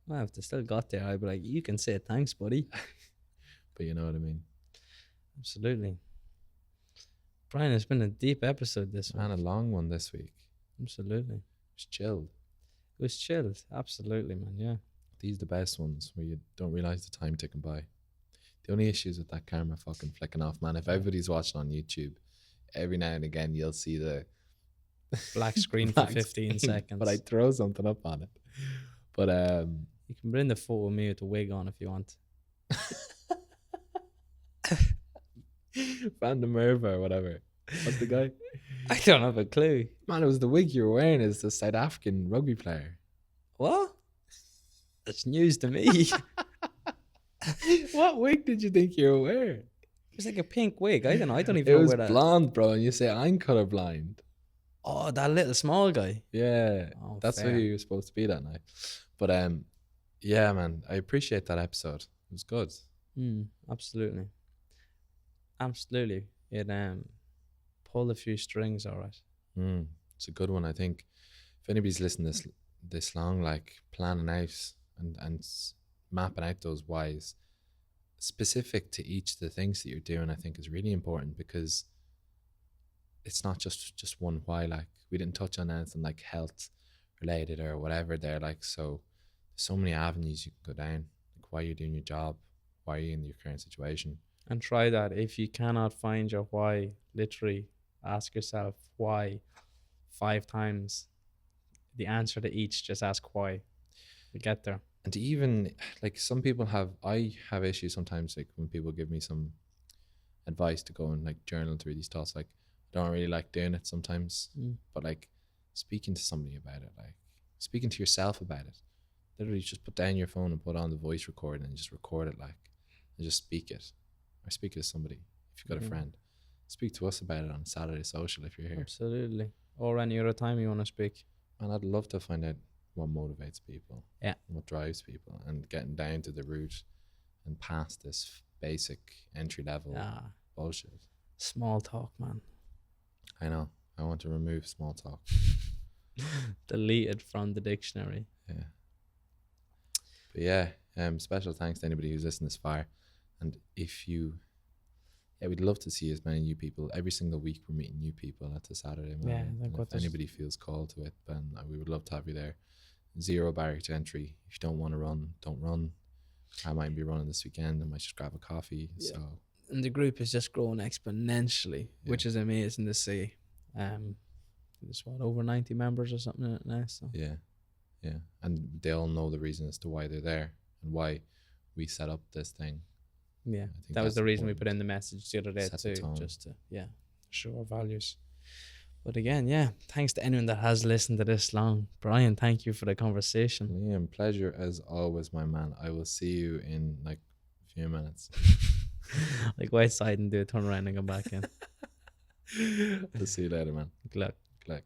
Well, if they still got there, I'd be like, you can say thanks, buddy. But you know what I mean? Absolutely. Brian, it's been a deep episode this And a week. long one this week. Absolutely. It's chilled. It was chilled. Absolutely, man. Yeah. These are the best ones where you don't realize the time ticking by. The only issues with that camera fucking flicking off, man. If everybody's watching on YouTube, every now and again you'll see the Black screen for black 15 screen, seconds. But I throw something up on it. But You can bring the photo of me with the wig on if you want. Van der Merwe or whatever. What's the guy? I don't have a clue. Man, it was the wig you were wearing as the South African rugby player. What? That's news to me. It What wig did you think you were wearing? was like a pink wig. I don't know. I don't even It know was where that. blonde, bro, and you say I'm colorblind. Oh, that little small guy. Yeah, Oh, that's fair. who you were supposed to be that night. But yeah, man, I appreciate that episode. It was good. Absolutely. Absolutely. It pulled a few strings, all right. It's a good one. I think if anybody's listening this long, like planning out and mapping out those whys specific to each of the things that you're doing, I think is really important, because it's not just one why. Like we didn't touch on anything like health related or whatever there. Like, so many avenues you can go down. Like why you're doing your job, why are you in your current situation. And try that. If you cannot find your why, literally ask yourself why 5 times. The answer to each, just ask why. You get there. And even like some people I have issues sometimes, like when people give me some advice to go and like journal through these thoughts, like I don't really like doing it sometimes. But like speaking to somebody about it, like speaking to yourself about it, literally just put down your phone and put on the voice recording and just record it, like, and just speak it, or speak it to somebody. If you've got a friend, speak to us about it on Saturday Social if you're here. Absolutely. Or any other time you want to speak. And I'd love to find out what motivates people, Yeah. what drives people, and getting down to the root and past this basic entry level bullshit. Small talk, man. I know. I want to remove small talk. Delete it from the dictionary. Yeah. But yeah, special thanks to anybody who's listened this far. And if you, we'd love to see as many new people. Every single week we're meeting new people at the Saturday morning. Yeah, And if anybody feels called to it, then we would love to have you there. 0 barrier to entry. If you don't want to run, don't run. I might be running this weekend. I might just grab a coffee. Yeah. So And the group is just growing exponentially, which is amazing to see. There's over 90 members or something in it now. So yeah. And they all know the reason as to why they're there and why we set up this thing. yeah, I think that was that's the reason we important. put in the message the other day Set the too, tone. just to show our values. But again, thanks to anyone that has listened to this long. Brian, thank you for the conversation. Liam, pleasure as always, my man. I will see you in like a few minutes. Like Whiteside and do a turnaround and come back in. I'll see you later, man. Good luck. Good luck.